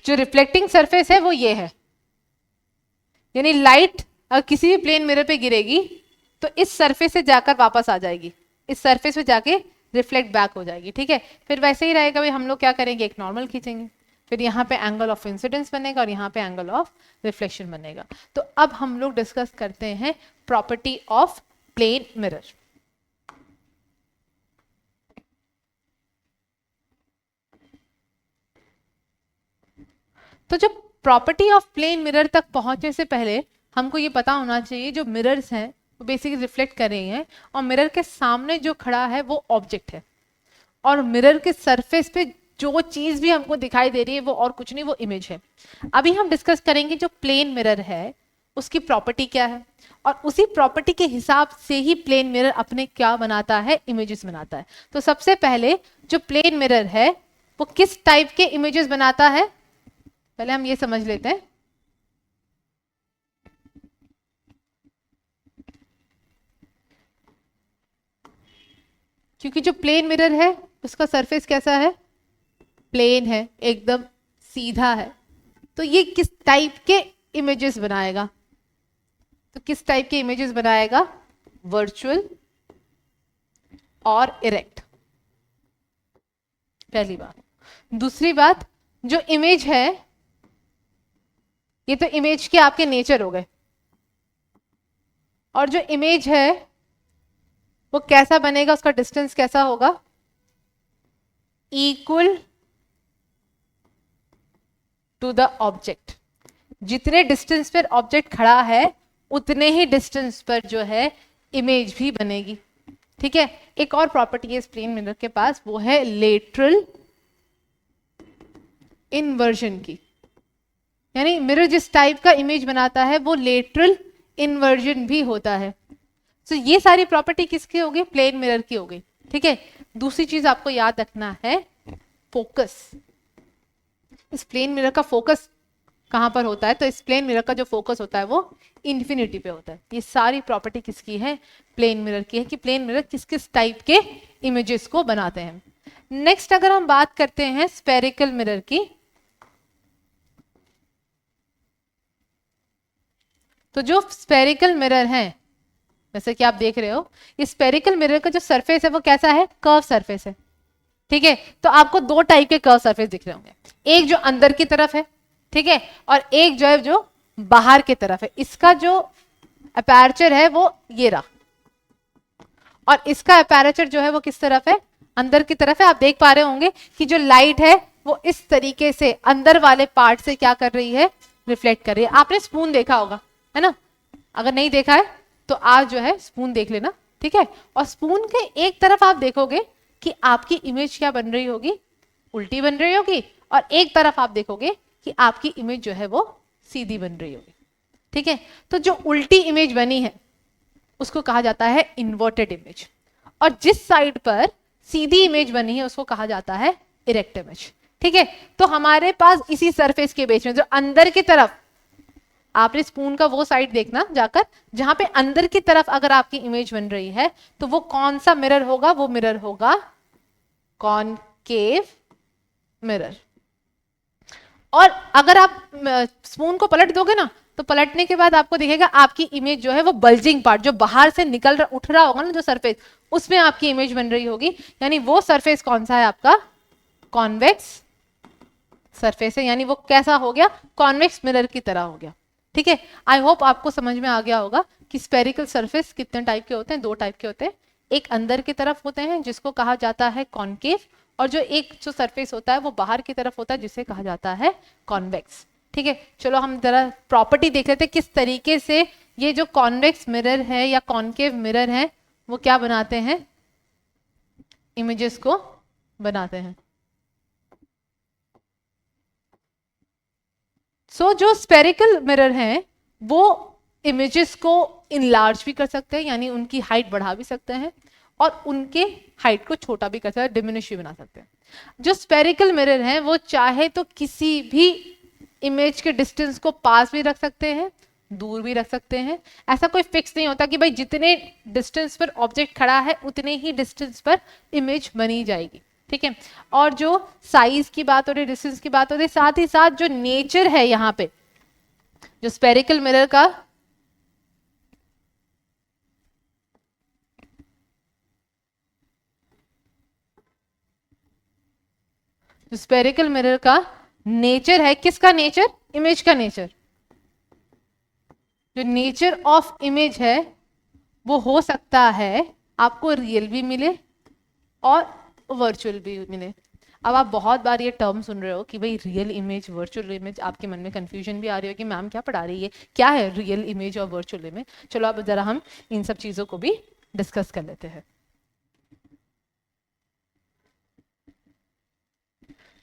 जो रिफ्लेक्टिंग सरफेस है वो ये है, यानी लाइट अगर किसी भी प्लेन मिरर पे गिरेगी तो इस सरफेस से जाकर वापस आ जाएगी, इस सरफेस पे जाके रिफ्लेक्ट बैक हो जाएगी। ठीक है, फिर वैसे ही रहेगा भाई, हम लोग क्या करेंगे, एक नॉर्मल खींचेंगे, फिर यहाँ पे एंगल ऑफ इंसिडेंस बनेगा और यहाँ पे एंगल ऑफ रिफ्लेक्शन बनेगा। तो अब हम लोग डिस्कस करते हैं प्रॉपर्टी ऑफ प्लेन मिरर। तो जब प्रॉपर्टी ऑफ प्लेन मिरर तक पहुंचने से पहले हमको ये पता होना चाहिए जो मिरर्स हैं वो बेसिकली रिफ्लेक्ट कर रही हैं और मिरर के सामने जो खड़ा है वो ऑब्जेक्ट है। और मिरर के सरफेस पे जो चीज भी हमको दिखाई दे रही है वो और कुछ नहीं, वो इमेज है। अभी हम डिस्कस करेंगे जो प्लेन मिरर है उसकी प्रॉपर्टी क्या है, और उसी प्रॉपर्टी के हिसाब से ही प्लेन मिरर अपने क्या बनाता है, इमेजेस बनाता है। तो सबसे पहले जो प्लेन मिरर है वो किस टाइप के इमेजेस बनाता है, पहले हम ये समझ लेते हैं। क्योंकि जो प्लेन मिरर है उसका सरफेस कैसा है, प्लेन है, एकदम सीधा है। तो ये किस टाइप के इमेजेस बनाएगा, तो किस टाइप के इमेजेस बनाएगा, वर्चुअल और इरेक्ट, पहली बात। दूसरी बात, जो इमेज है ये तो इमेज के आपके नेचर हो गए, और जो इमेज है वो कैसा बनेगा, उसका डिस्टेंस कैसा होगा, इक्वल टू द ऑब्जेक्ट। जितने डिस्टेंस पर ऑब्जेक्ट खड़ा है उतने ही डिस्टेंस पर जो है इमेज भी बनेगी। ठीक है, एक और प्रॉपर्टी है इस प्लेन मिरर के पास, वो है लेटरल इन्वर्जन की, यानी मिरर जिस टाइप का इमेज बनाता है वो लेटरल इन्वर्जन भी होता है। तो ये सारी प्रॉपर्टी किसकी हो गई, प्लेन मिरर की हो गई। ठीक है, दूसरी चीज आपको याद रखना है, फोकस। इस प्लेन मिरर का फोकस कहां पर होता है, तो इस प्लेन मिरर का जो फोकस होता है वो इंफिनिटी पे होता है। ये सारी प्रॉपर्टी किसकी है, प्लेन मिरर की है, कि प्लेन मिरर किस किस टाइप के इमेजेस को बनाते हैं। नेक्स्ट अगर हम बात करते हैं स्फेरिकल मिरर की, तो जो स्फेरिकल मिरर है, जैसे कि आप देख रहे हो, इस स्फेरिकल मिरर का जो सरफेस है वो कैसा है, कर्व सरफेस है। ठीक है, तो आपको दो टाइप के कर्व सरफेस दिख रहे होंगे, एक जो अंदर की तरफ है, ठीक है, और एक जो है जो बाहर की तरफ है। इसका जो अपर्चर है वो ये रहा, और इसका अपर्चर जो है वो किस तरफ है, अंदर की तरफ है। आप देख पा रहे होंगे कि जो लाइट है वो इस तरीके से अंदर वाले पार्ट से क्या कर रही है, रिफ्लेक्ट कर रही है। आपने स्पून देखा होगा, है ना, अगर नहीं देखा है तो आज जो है स्पून देख लेना। ठीक है, और स्पून के एक तरफ आप देखोगे कि आपकी इमेज क्या बन रही होगी, उल्टी बन रही होगी, और एक तरफ आप देखोगे कि आपकी इमेज जो है वो सीधी बन रही होगी। ठीक है, तो जो उल्टी इमेज बनी है उसको कहा जाता है इन्वर्टेड इमेज, और जिस साइड पर सीधी इमेज बनी है उसको कहा जाता है इरेक्ट इमेज। ठीक है, तो हमारे पास इसी सरफेस के बीच में जो अंदर की तरफ, आपने स्पून का वो साइड देखना जाकर जहां पे अंदर की तरफ अगर आपकी इमेज बन रही है तो वो कौन सा मिरर होगा, वो मिरर होगा कॉनकेव मिरर। और अगर आप स्पून को पलट दोगे ना, तो पलटने के बाद आपको दिखेगा आपकी इमेज जो है वो बल्जिंग पार्ट, जो बाहर से निकल रहा उठ रहा होगा ना जो सरफेस, उसमें आपकी इमेज बन रही होगी। यानी वो सरफेस कौन सा है, आपका कॉन्वेक्स सरफेस है, यानी वो कैसा हो गया, कॉन्वेक्स मिरर की तरह हो गया। ठीक है, आई होप आपको समझ में आ गया होगा कि स्फेरिकल सरफेस कितने टाइप के होते हैं, दो टाइप के होते हैं। एक अंदर की तरफ होते हैं जिसको कहा जाता है कॉनकेव, और जो एक जो सरफेस होता है वो बाहर की तरफ होता है जिसे कहा जाता है कॉन्वेक्स। ठीक है, चलो हम जरा प्रॉपर्टी देख लेते हैं किस तरीके से ये जो कॉन्वेक्स मिरर है या कॉनकेव मिरर है वो क्या बनाते हैं, इमेजेस को बनाते हैं। जो स्फेरिकल मिरर हैं वो इमेजेस को इनलार्ज भी कर सकते हैं, यानी उनकी हाइट बढ़ा भी सकते हैं, और उनके हाइट को छोटा भी कर सकते हैं, डिमिनिश भी बना सकते हैं। जो स्फेरिकल मिरर हैं वो चाहे तो किसी भी इमेज के डिस्टेंस को पास भी रख सकते हैं, दूर भी रख सकते हैं। ऐसा कोई फिक्स नहीं होता कि भाई जितने डिस्टेंस पर ऑब्जेक्ट खड़ा है उतने ही डिस्टेंस पर इमेज बनी जाएगी। ठीक है, और जो साइज की बात हो रही, डिस्टेंस की बात हो रही, साथ ही साथ जो नेचर है यहाँ पे जो स्फेरिकल मिरर का, जो स्फेरिकल मिरर का नेचर है, किसका नेचर, इमेज का नेचर। जो नेचर ऑफ इमेज है वो हो सकता है आपको रियल भी मिले और वर्चुअल भी मिले। अब आप बहुत बार ये टर्म सुन रहे हो कि भाई रियल इमेज, वर्चुअल इमेज, आपके मन में कंफ्यूजन भी आ रही हो कि मैम क्या पढ़ा रही है, क्या है रियल इमेज और वर्चुअल इमेज। चलो अब जरा हम इन सब चीजों को भी डिस्कस कर लेते हैं।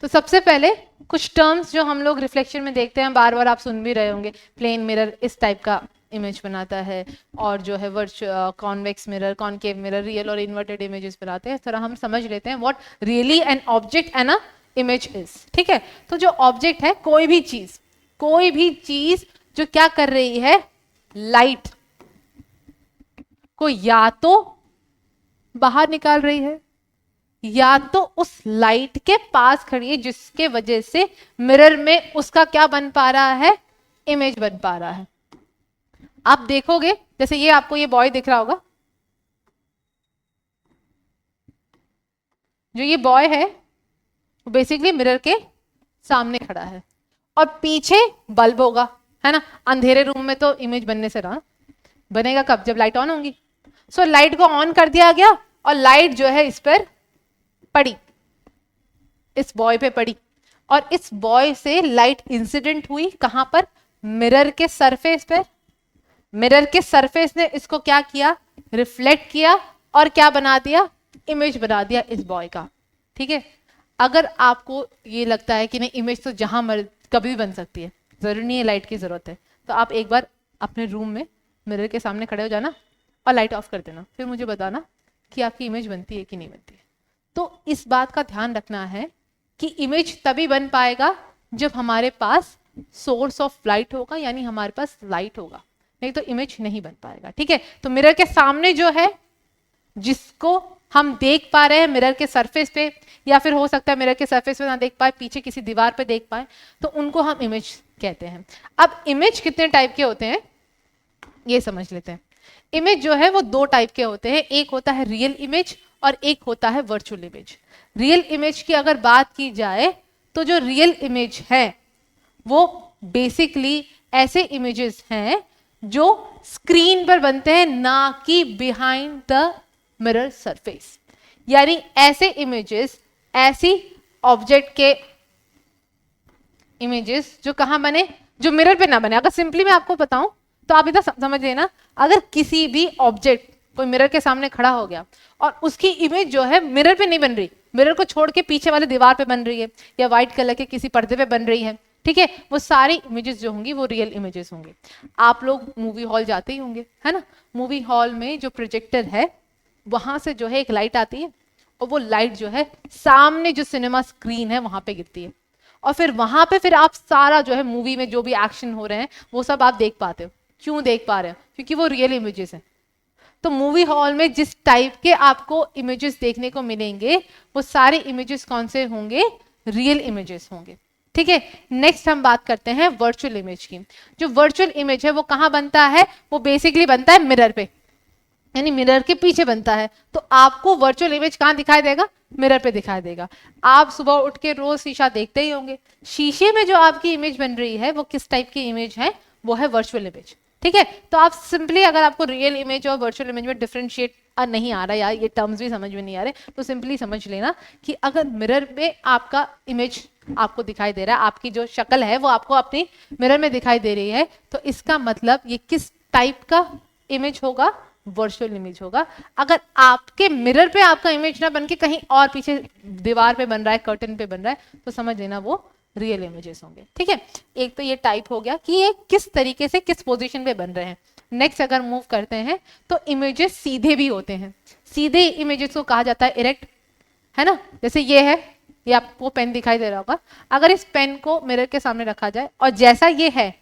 तो सबसे पहले कुछ टर्म्स जो हम लोग रिफ्लेक्शन में देखते हैं, बार बार आप सुन भी रहे होंगे, प्लेन मिरर इस टाइप का इमेज बनाता है, और जो है convex mirror, concave mirror, real और इन्वर्टेड इमेजेस बनाते हैं। इस तरह हम समझ लेते हैं what really an object and a image is. ठीक है, तो जो ऑब्जेक्ट है, कोई भी चीज जो क्या कर रही है, लाइट को या तो बाहर निकाल रही है या तो उस लाइट के पास खड़ी है, जिसके वजह से मिरर में उसका क्या बन पा रहा है, इमेज बन पा रहा है। आप देखोगे जैसे ये आपको ये बॉय दिख रहा होगा, जो ये बॉय है वो बेसिकली मिरर के सामने खड़ा है और पीछे बल्ब होगा, है ना। अंधेरे रूम में तो इमेज बनने से रहा, बनेगा कब, जब लाइट ऑन होगी। सो लाइट को ऑन कर दिया गया और लाइट जो है इस पर पड़ी, इस बॉय पे पड़ी, और इस बॉय से लाइट इंसिडेंट हुई कहां पर, मिरर के सरफेस पे। मिरर के सरफेस ने इसको क्या किया, रिफ्लेक्ट किया और क्या बना दिया, इमेज बना दिया इस बॉय का। ठीक है, अगर आपको ये लगता है कि नहीं इमेज तो जहां कभी भी बन सकती है, जरूरी नहीं है लाइट की जरूरत है, तो आप एक बार अपने रूम में मिरर के सामने खड़े हो जाना और लाइट ऑफ कर देना, फिर मुझे बताना कि आपकी इमेज बनती है कि नहीं बनती है। तो इस बात का ध्यान रखना है कि इमेज तभी बन पाएगा जब हमारे पास सोर्स ऑफ लाइट होगा, यानी हमारे पास लाइट होगा, नहीं तो इमेज नहीं बन पाएगा। ठीक है, तो मिरर के सामने जो है, जिसको हम देख पा रहे हैं मिरर के सरफेस पे, या फिर हो सकता है मिरर के सरफेस पे ना देख पाए, पीछे किसी दीवार पे देख पाए, तो उनको हम इमेज कहते हैं। अब इमेज कितने टाइप के होते हैं ये समझ लेते हैं। इमेज जो है वो दो टाइप के होते हैं, एक होता है रियल इमेज और एक होता है वर्चुअल इमेज। रियल इमेज की अगर बात की जाए तो जो रियल इमेज है वो बेसिकली ऐसे इमेजेस हैं जो स्क्रीन पर बनते हैं, ना कि बिहाइंड द मिरर सरफेस। यानी ऐसे इमेजेस, ऐसी ऑब्जेक्ट के इमेजेस जो कहां बने, जो मिरर पे ना बने। अगर सिंपली मैं आपको बताऊं तो आप इधर समझ लेना, अगर किसी भी ऑब्जेक्ट कोई मिरर के सामने खड़ा हो गया और उसकी इमेज जो है मिरर पे नहीं बन रही, मिरर को छोड़ के पीछे वाले दीवार पे बन रही है या व्हाइट कलर के किसी पर्दे पे बन रही है, ठीक है, वो सारी इमेजेस जो होंगी वो रियल इमेजेस होंगे। आप लोग मूवी हॉल जाते ही होंगे, है ना। मूवी हॉल में जो प्रोजेक्टर है वहां से जो है एक लाइट आती है और वो लाइट जो है सामने जो सिनेमा स्क्रीन है वहां पे गिरती है, और फिर वहां पे फिर आप सारा जो है मूवी में जो भी एक्शन हो रहे हैं वो सब आप देख पाते हो। क्यों देख पा रहे हो, क्योंकि वो रियल इमेजेस हैं। तो मूवी हॉल में जिस टाइप के आपको इमेजेस देखने को मिलेंगे वो सारे इमेजेस कौन से होंगे, रियल इमेजेस होंगे। ठीक है, नेक्स्ट हम बात करते हैं वर्चुअल इमेज की। जो वर्चुअल इमेज है वो कहां बनता है, वो बेसिकली बनता है मिरर पे, यानी मिरर के पीछे बनता है। तो आपको वर्चुअल इमेज कहां दिखाई देगा, मिरर पे दिखाई देगा। आप सुबह उठ के रोज शीशा देखते ही होंगे, शीशे में जो आपकी इमेज बन रही है वो किस टाइप की इमेज है, वो है वर्चुअल इमेज। ठीक है, तो आप सिंपली अगर आपको रियल इमेज और वर्चुअल इमेज में डिफरेंशिएट नहीं आ रहा, यार ये टर्म्स भी समझ में नहीं आ रहे, तो सिंपली समझ लेना कि अगर मिरर में आपका इमेज आपको दिखाई दे रहा है, आपकी जो शक्ल है वो आपको अपनी मिरर में दिखाई दे रही है, तो इसका मतलब ये किस टाइप का इमेज होगा, वर्चुअल इमेज होगा। अगर आपके मिरर पे आपका इमेज ना बन के कहीं और पीछे दीवार पे बन रहा है, कर्टन पे बन रहा है, तो समझ लेना वो रियल इमेजेस होंगे। ठीक है, एक तो ये टाइप हो गया कि ये किस तरीके से किस पोजीशन पे बन रहे हैं। नेक्स्ट अगर मूव करते हैं तो इमेजेस सीधे भी होते हैं। सीधे इमेजेस को कहा जाता है इरेक्ट, है ना। जैसे ये है, ये आपको पेन दिखाई दे रहा होगा, अगर इस पेन को मिरर के सामने रखा जाए और जैसा ये है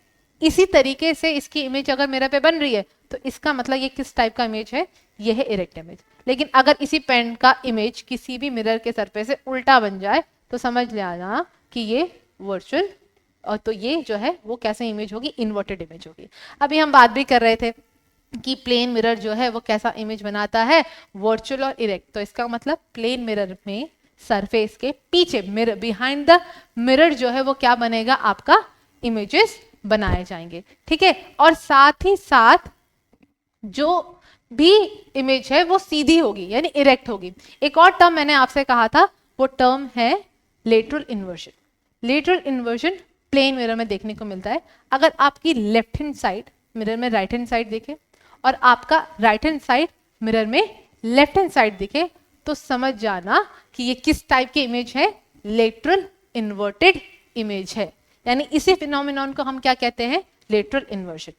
इसी तरीके से इसकी इमेज अगर मिरर पे बन रही है, तो इसका मतलब ये किस टाइप का इमेज है, ये है इरेक्ट इमेज। लेकिन अगर इसी पेन का इमेज किसी भी मिरर के सरफेस से उल्टा बन जाए तो समझ लेना कि ये वर्चुअल, और तो ये जो है वो कैसे इमेज होगी, इन्वर्टेड इमेज होगी। अभी हम बात भी कर रहे थे कि प्लेन मिरर जो है वो कैसा इमेज बनाता है, वर्चुअल और इरेक्ट। तो इसका मतलब प्लेन मिरर में सरफेस के पीछे, मिरर बिहाइंड द मिरर जो है वो क्या बनेगा, आपका इमेजेस बनाए जाएंगे। ठीक है, और साथ ही साथ जो भी इमेज है वो सीधी होगी, यानी इरेक्ट होगी। एक और टर्म मैंने आपसे कहा था, वो टर्म है lateral inversion. Lateral inversion plane mirror में देखने को मिलता है। अगर आपकी लेफ्ट हैंड साइड मिरर में राइट हैंड साइड दिखे और आपका राइट हैंड साइड मिरर में लेफ्ट हैंड साइड दिखे, तो समझ जाना कि ये किस टाइप की इमेज है, लेटरल इन्वर्टेड इमेज है, यानी इसी फिनोमिनॉन को हम क्या कहते हैं, लेटरल इन्वर्जन।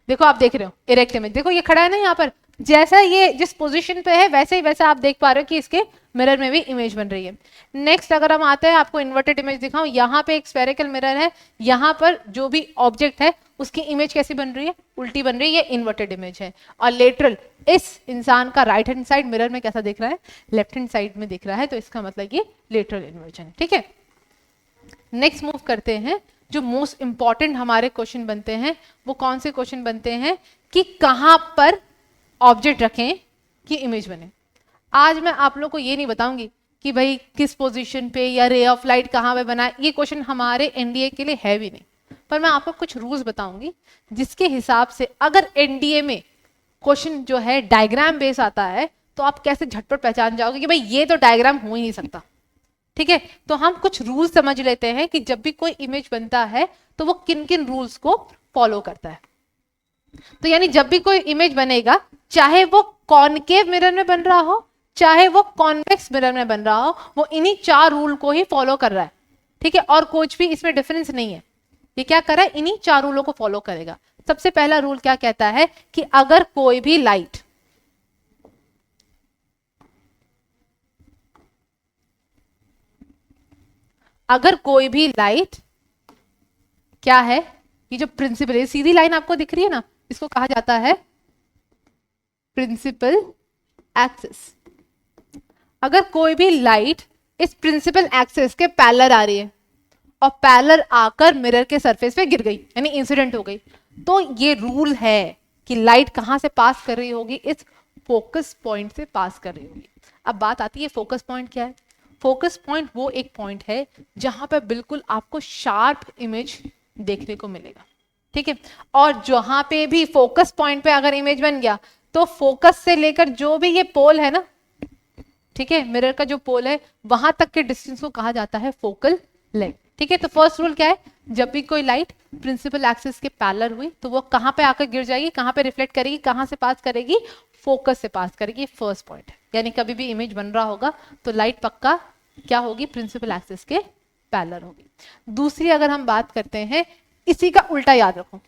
देखो आप देख रहे हो इरेक्ट इमेज, देखो ये खड़ा है ना यहाँ पर, जैसा ये जिस पोजीशन पे है वैसे ही वैसा आप देख पा रहे हो कि इसके मिरर में भी इमेज बन रही है। नेक्स्ट अगर हम आते हैं, आपको इन्वर्टेड इमेज दिखाऊं, यहाँ पे एक स्फेरिकल मिरर है, यहाँ पर जो भी ऑब्जेक्ट है उसकी इमेज कैसी बन रही है, उल्टी बन रही है, ये इन्वर्टेड इमेज है। और लेटरल, इस इंसान का राइट हैंड साइड मिरर में कैसा दिख रहा है, लेफ्ट हैंड साइड में दिख रहा है, तो इसका मतलब ये लेटरल इन्वर्जन है। ठीक है, नेक्स्ट मूव करते हैं, जो मोस्ट इंपॉर्टेंट हमारे क्वेश्चन बनते हैं वो कौन से क्वेश्चन बनते हैं कि कहां पर ऑब्जेक्ट रखें कि इमेज बने। आज मैं आप लोग को ये नहीं बताऊंगी कि भाई किस पोजीशन पे या रे ऑफ लाइट कहां पे बना है, ये क्वेश्चन हमारे एनडीए के लिए है भी नहीं, पर मैं आपको कुछ रूल्स बताऊंगी जिसके हिसाब से अगर एनडीए में क्वेश्चन जो है डायग्राम बेस आता है तो आप कैसे झटपट पहचान जाओगे कि भाई ये तो डायग्राम हो ही नहीं सकता। ठीक है, तो हम कुछ रूल्स समझ लेते हैं कि जब भी कोई इमेज बनता है तो वो किन किन रूल्स को फॉलो करता है। तो यानी जब भी कोई इमेज बनेगा, चाहे वो कॉनकेव मिरर में बन रहा हो चाहे वो कॉन्वेक्स मिरर में बन रहा हो, वो इन्हीं 4 रूल को ही फॉलो कर रहा है। ठीक है, और कुछ भी इसमें डिफरेंस नहीं है, ये क्या कर रहा है, इन्हीं 4 रूलों को फॉलो करेगा। सबसे पहला रूल क्या कहता है कि अगर कोई भी लाइट क्या है, ये जो प्रिंसिपल है, सीधी लाइन आपको दिख रही है ना, इसको कहा जाता है प्रिंसिपल एक्सिस। अगर कोई भी लाइट इस प्रिंसिपल एक्सिस के पैरेलल आ रही है और पैरेलल आकर मिरर के सरफेस पे गिर गई, यानी इंसिडेंट हो गई, तो ये रूल है कि लाइट कहां से पास कर रही होगी, इस फोकस पॉइंट से पास कर रही होगी। अब बात आती है फोकस पॉइंट क्या है। फोकस पॉइंट वो एक पॉइंट है जहां पर बिल्कुल आपको शार्प इमेज देखने को मिलेगा। ठीक है, और जहां पे भी फोकस पॉइंट पे अगर इमेज बन गया तो फोकस से लेकर जो भी ये पोल है ना, ठीक है, मिरर का जो पोल है वहां तक के डिस्टेंस को कहा जाता है फोकल लेंथ। ठीक है, तो फर्स्ट रूल क्या है, जब भी कोई लाइट प्रिंसिपल एक्सिस के पैरेलल हुई तो वो कहां पे आकर गिर जाएगी, कहां पे रिफ्लेक्ट करेगी, कहां से पास करेगी, फोकस से पास करेगी। फर्स्ट पॉइंट है, यानी कभी भी इमेज बन रहा होगा तो लाइट पक्का क्या होगी, प्रिंसिपल एक्सिस के पैरेलल होगी। दूसरी अगर हम बात करते हैं, इसी का उल्टा याद रखो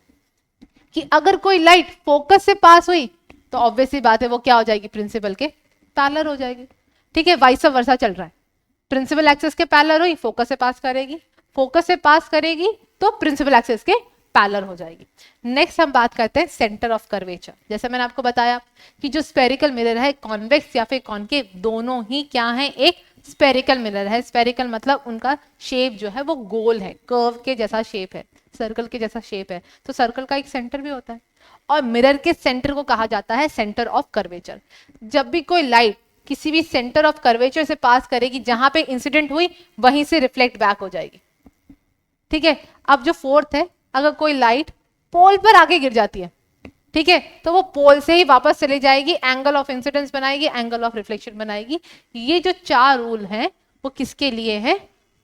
कि अगर कोई लाइट फोकस से पास हुई तो ऑब्वियसली बात है वो क्या हो जाएगी, प्रिंसिपल के पैरेलल हो जाएगी। ठीक है, वाइस वर्सा चल रहा है, प्रिंसिपल एक्सिस के पैरेलल हुई, फोकस से पास करेगी, फोकस से पास करेगी तो प्रिंसिपल एक्सिस के पैरेलल हो जाएगी। नेक्स्ट हम बात करते हैं सेंटर ऑफ कर्वेचर। जैसे मैंने आपको बताया कि जो स्फेरिकल मिरर है, कॉन्वेक्स या फिर कॉनकेव, दोनों ही क्या है, एक स्फेरिकल मिरर है। स्फेरिकल मतलब उनका शेप जो है वो गोल है, कर्व के जैसा शेप है, सर्कल के जैसा शेप है, तो सर्कल का एक सेंटर भी होता है और मिरर के सेंटर को कहा जाता है सेंटर ऑफ कर्वेचर। जब भी कोई लाइट किसी भी सेंटर ऑफ कर्वेचर से पास करेगी, जहां पे इंसिडेंट हुई वहीं से रिफ्लेक्ट बैक हो जाएगी। ठीक है, अब जो फोर्थ है, अगर कोई लाइट पोल पर आके गिर जाती है, ठीक है, तो वो पोल से ही वापस चली जाएगी, एंगल ऑफ इंसिडेंस बनाएगी, एंगल ऑफ रिफ्लेक्शन बनाएगी। ये जो 4 रूल हैं वो किसके लिए है,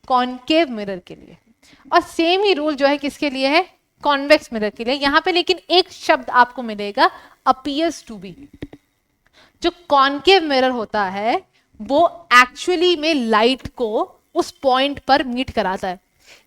कॉनकेव मिरर के लिए। और सेम ही रूल जो है किसके लिए है, कॉन्वेक्स मिरर के लिए। यहां पे लेकिन एक शब्द आपको मिलेगा, अपीयर्स टू बी। जो कॉनकेव मिरर होता है वो एक्चुअली में लाइट को उस पॉइंट पर मीट कराता है,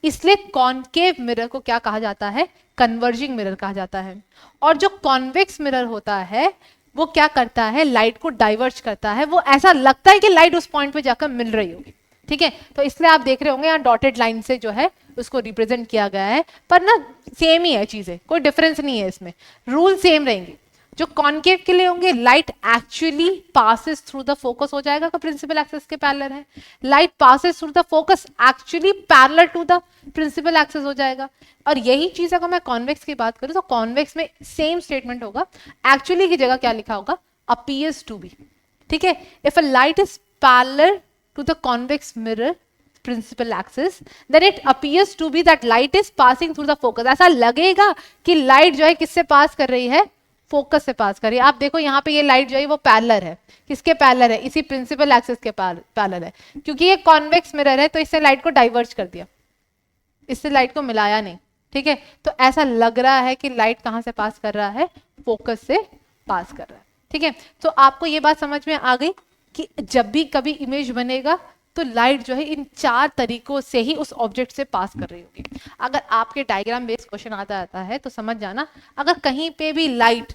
इसलिए कॉनकेव मिरर को क्या कहा जाता है, कन्वर्जिंग मिरर कहा जाता है। और जो कॉन्वेक्स मिरर होता है वो क्या करता है, लाइट को डाइवर्ज करता है, वो ऐसा लगता है कि लाइट उस पॉइंट पे जाकर मिल रही होगी। ठीक है, तो इसलिए आप देख रहे होंगे यहाँ डॉटेड लाइन से जो है उसको रिप्रेजेंट किया गया है, पर ना सेम ही है चीजें, कोई डिफरेंस नहीं है इसमें, रूल सेम रहेंगे। जो कॉनकेव के लिए होंगे, light actually passes through the focus हो जाएगा, का प्रिंसिपल एक्सिस के पैरेलल है। Light passes through the focus actually parallel to the principal axis हो जाएगा। और यही चीज अगर मैं कॉन्वेक्स की बात करूं तो कॉन्वेक्स में सेम स्टेटमेंट होगा, एक्चुअली की जगह क्या लिखा होगा, अपीयर्स टू बी। ठीक है, if a light is parallel to the convex mirror principal axis, then it appears to be that light is passing through the focus. ऐसा लगेगा कि लाइट जो है किससे पास कर रही है, फोकस से पास करिए। आप देखो यहाँ पे ये लाइट जो है वो पैरेलल है, किसके पैरेलल है, इसी प्रिंसिपल एक्सिस के पैरेलल है। क्योंकि ये कॉन्वेक्स मिरर है तो इससे लाइट को डाइवर्ज कर दिया, इससे लाइट को मिलाया नहीं। ठीक है, तो ऐसा लग रहा है कि लाइट कहाँ से पास कर रहा है, फोकस से पास कर रहा है। ठीक है, तो आपको ये बात समझ में आ गई कि जब भी कभी इमेज बनेगा तो लाइट जो है इन 4 तरीकों से ही उस ऑब्जेक्ट से पास कर रही होगी। अगर आपके डायग्राम बेस्ड क्वेश्चन आता है तो समझ जाना, अगर कहीं पे भी लाइट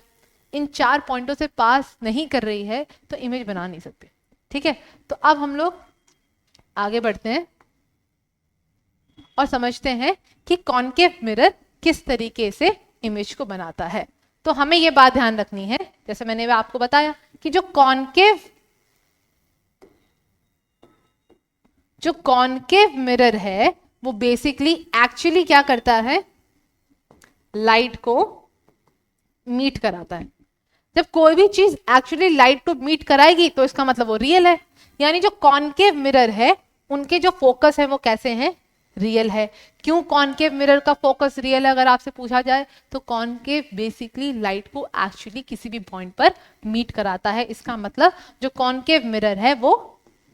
इन 4 पॉइंटों से पास नहीं कर रही है तो इमेज बना नहीं सकते। ठीक है, तो अब हम लोग आगे बढ़ते हैं और समझते हैं कि कॉनकेव मिरर किस तरीके से इमेज को बनाता है। तो हमें यह बात ध्यान रखनी है, जैसे मैंने आपको बताया कि जो कॉनकेव मिरर है वो बेसिकली एक्चुअली क्या करता है, लाइट को मीट कराता है। जब कोई भी चीज एक्चुअली लाइट को मीट कराएगी तो इसका मतलब वो रियल है। यानी जो कॉनकेव मिरर है उनके जो फोकस है वो कैसे हैं, रियल है। क्यों कॉनकेव मिरर का फोकस रियल है अगर आपसे पूछा जाए, तो कॉनकेव बेसिकली लाइट को एक्चुअली किसी भी पॉइंट पर मीट कराता है। इसका मतलब जो कॉनकेव मिरर है वो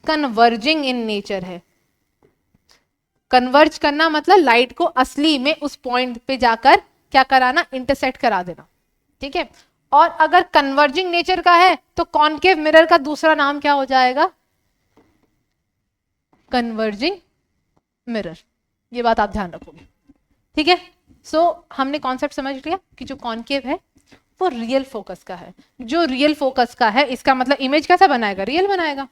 कन्वर्जिंग इन नेचर है। कन्वर्ज करना मतलब लाइट को असली में उस पॉइंट पे जाकर क्या कराना, इंटरसेक्ट करा देना। ठीक है, और अगर कन्वर्जिंग नेचर का है तो कॉनकेव मिरर का दूसरा नाम क्या हो जाएगा, कन्वर्जिंग मिरर। ये बात आप ध्यान रखोगे। ठीक है, सो हमने कॉन्सेप्ट समझ लिया कि जो कॉनकेव है वो रियल फोकस का है। जो रियल फोकस का है इसका मतलब इमेज कैसा बनाएगा, रियल बनाएगा।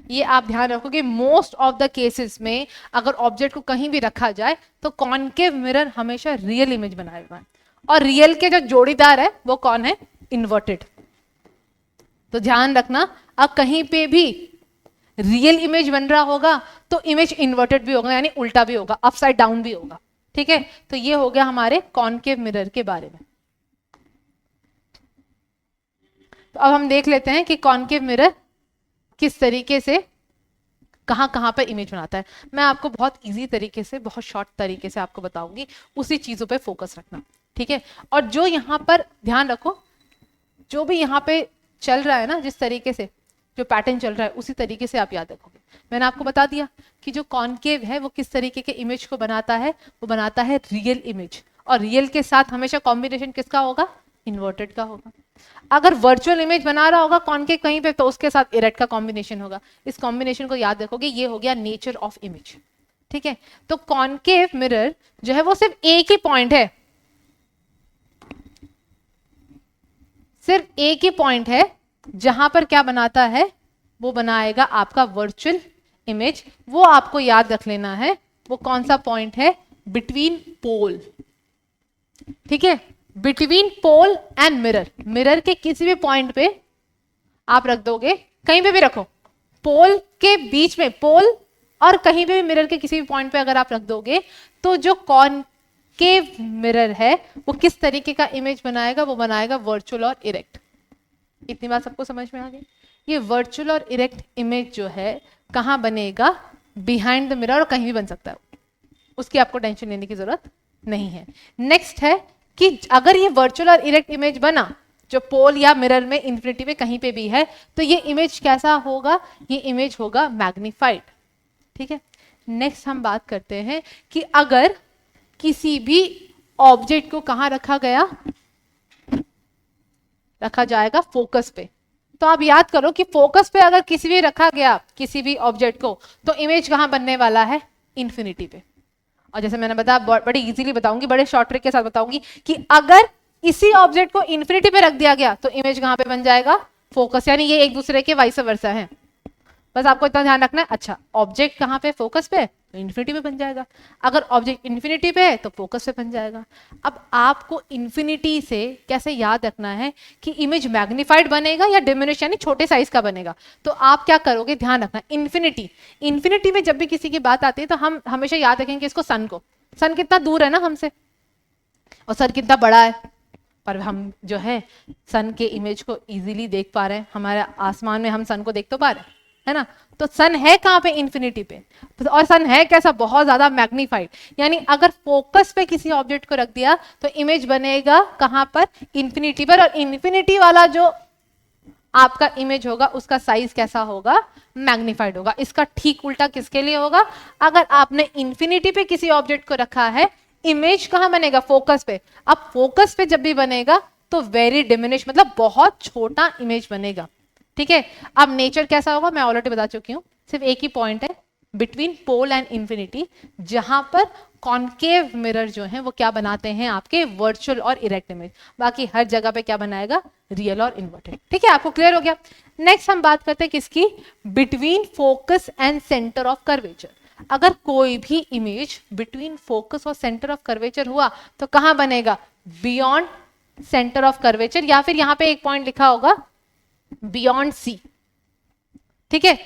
ये आप ध्यान रखोगे, मोस्ट ऑफ द केसेस में अगर ऑब्जेक्ट को कहीं भी रखा जाए तो कॉनकेव मिरर हमेशा रियल इमेज बनाएगा। और रियल के जो जोड़ीदार है वो कौन है, इन्वर्टेड। तो ध्यान रखना, अब कहीं पे भी रियल इमेज बन रहा होगा तो इमेज इन्वर्टेड भी होगा, यानी उल्टा भी होगा, अपसाइड डाउन भी होगा। ठीक है, तो ये हो गया हमारे कॉनकेव मिरर के बारे में। तो अब हम देख लेते हैं कि कॉनकेव मिरर किस तरीके से कहां कहां पर इमेज बनाता है। मैं आपको बहुत इजी तरीके से, बहुत शॉर्ट तरीके से आपको बताऊंगी, उसी चीजों पे फोकस रखना। ठीक है, और जो यहां पर ध्यान रखो, जो भी यहां पे चल रहा है ना, जिस तरीके से जो पैटर्न चल रहा है उसी तरीके से आप याद रखोगे। मैंने आपको बता दिया कि जो कॉनकेव है वो किस तरीके के इमेज को बनाता है, वो बनाता है रियल इमेज। और रियल के साथ हमेशा कॉम्बिनेशन किसका होगा, इन्वर्टेड का होगा। अगर वर्चुअल इमेज बना रहा होगा कॉनकेव कहीं पे तो उसके साथ इरेक्ट का कॉम्बिनेशन होगा। इस कॉम्बिनेशन को याद रखोगे, ये हो गया नेचर ऑफ इमेज। ठीक है, तो कॉनकेव मिरर जो है वो सिर्फ एक ही पॉइंट है, सिर्फ एक ही पॉइंट है जहां पर क्या बनाता है, वो बनाएगा आपका वर्चुअल इमेज। वो आपको याद रख लेना है, वो कौन सा पॉइंट है, बिटवीन पोल। ठीक है, between pole and mirror. Mirror के किसी भी पॉइंट पे आप रख दोगे, कहीं पे भी रखो, पोल के बीच में, पोल और कहीं पे भी मिरर के किसी भी पॉइंट पे अगर आप रख दोगे तो जो कॉनकेव मिरर है वो किस तरीके का इमेज बनाएगा, वो बनाएगा वर्चुअल और इरेक्ट। इतनी बात सबको समझ में आ गई। ये वर्चुअल और इरेक्ट इमेज जो है कहां बनेगा, बिहाइंड द मिरर, और कहीं भी बन सकता है, उसकी आपको टेंशन लेने की जरूरत नहीं है। नेक्स्ट है कि अगर ये वर्चुअल और इरेक्ट इमेज बना जो पोल या मिरर में, इन्फिनिटी में कहीं पे भी है, तो ये इमेज कैसा होगा, ये इमेज होगा मैग्नीफाइड। ठीक है, नेक्स्ट हम बात करते हैं कि अगर किसी भी ऑब्जेक्ट को कहां रखा गया, रखा जाएगा फोकस पे। तो आप याद करो कि फोकस पे अगर किसी भी रखा गया किसी भी ऑब्जेक्ट को, तो इमेज कहां बनने वाला है, इन्फिनिटी पे। और जैसे मैंने बताया, बड़ी इजीली बताऊंगी, बड़े शॉर्ट ट्रिक के साथ बताऊंगी कि अगर इसी ऑब्जेक्ट को इन्फिनिटी पे रख दिया गया तो इमेज कहां पे बन जाएगा, फोकस। यानी ये एक दूसरे के वाइस वर्सा है, बस आपको इतना ध्यान रखना है। अच्छा, ऑब्जेक्ट कहां पे, फोकस पे, तो इन्फिनिटी पे बन जाएगा। अगर ऑब्जेक्ट इन्फिनिटी पे है तो फोकस पे बन जाएगा। अब आपको इन्फिनिटी से कैसे याद रखना है कि इमेज मैग्नीफाइड बनेगा या डिमिनिश, यानी छोटे साइज का बनेगा। तो आप क्या करोगे, ध्यान रखना, इन्फिनिटी में जब भी किसी की बात आती है तो हम हमेशा याद रखेंगे इसको सन को। सन कितना दूर है ना हमसे, और सन कितना बड़ा है, पर हम जो है सन के इमेज को इजीली देख पा रहे हैं। हमारे आसमान में हम सन को देख तो पा रहे हैं, है ना। तो सन है कहां पे, इन्फिनिटी पे, और सन है कैसा, बहुत ज्यादा मैग्नीफाइड। यानी अगर फोकस पे किसी ऑब्जेक्ट को रख दिया तो इमेज बनेगा कहां पर, इन्फिनिटी पर। और इन्फिनिटी वाला जो आपका इमेज होगा उसका साइज कैसा होगा, मैग्नीफाइड होगा। इसका ठीक उल्टा किसके लिए होगा, अगर आपने इन्फिनिटी पे किसी ऑब्जेक्ट को रखा है, इमेज कहां बनेगा, फोकस पे। अब फोकस पे जब भी बनेगा तो वेरी डिमिनिश, मतलब बहुत छोटा इमेज बनेगा। ठीक है, अब नेचर कैसा होगा मैं ऑलरेडी बता चुकी हूँ, सिर्फ एक ही पॉइंट है बिटवीन पोल एंड इंफिनिटी, जहां पर कॉन्केव मिरर जो है वो क्या बनाते हैं आपके वर्चुअल और इरेक्ट इमेज, बाकी हर जगह पे क्या बनाएगा रियल और इन्वर्टेड। ठीक है, आपको क्लियर हो गया। नेक्स्ट हम बात करते हैं किसकी, between focus and centre of curvature. अगर कोई भी इमेज बिटवीन फोकस और सेंटर ऑफ कर्वेचर हुआ तो कहां बनेगा, बियॉन्ड सेंटर ऑफ कर्वेचर, या फिर यहां पे एक पॉइंट लिखा होगा बियॉन्ड सी। ठीक है,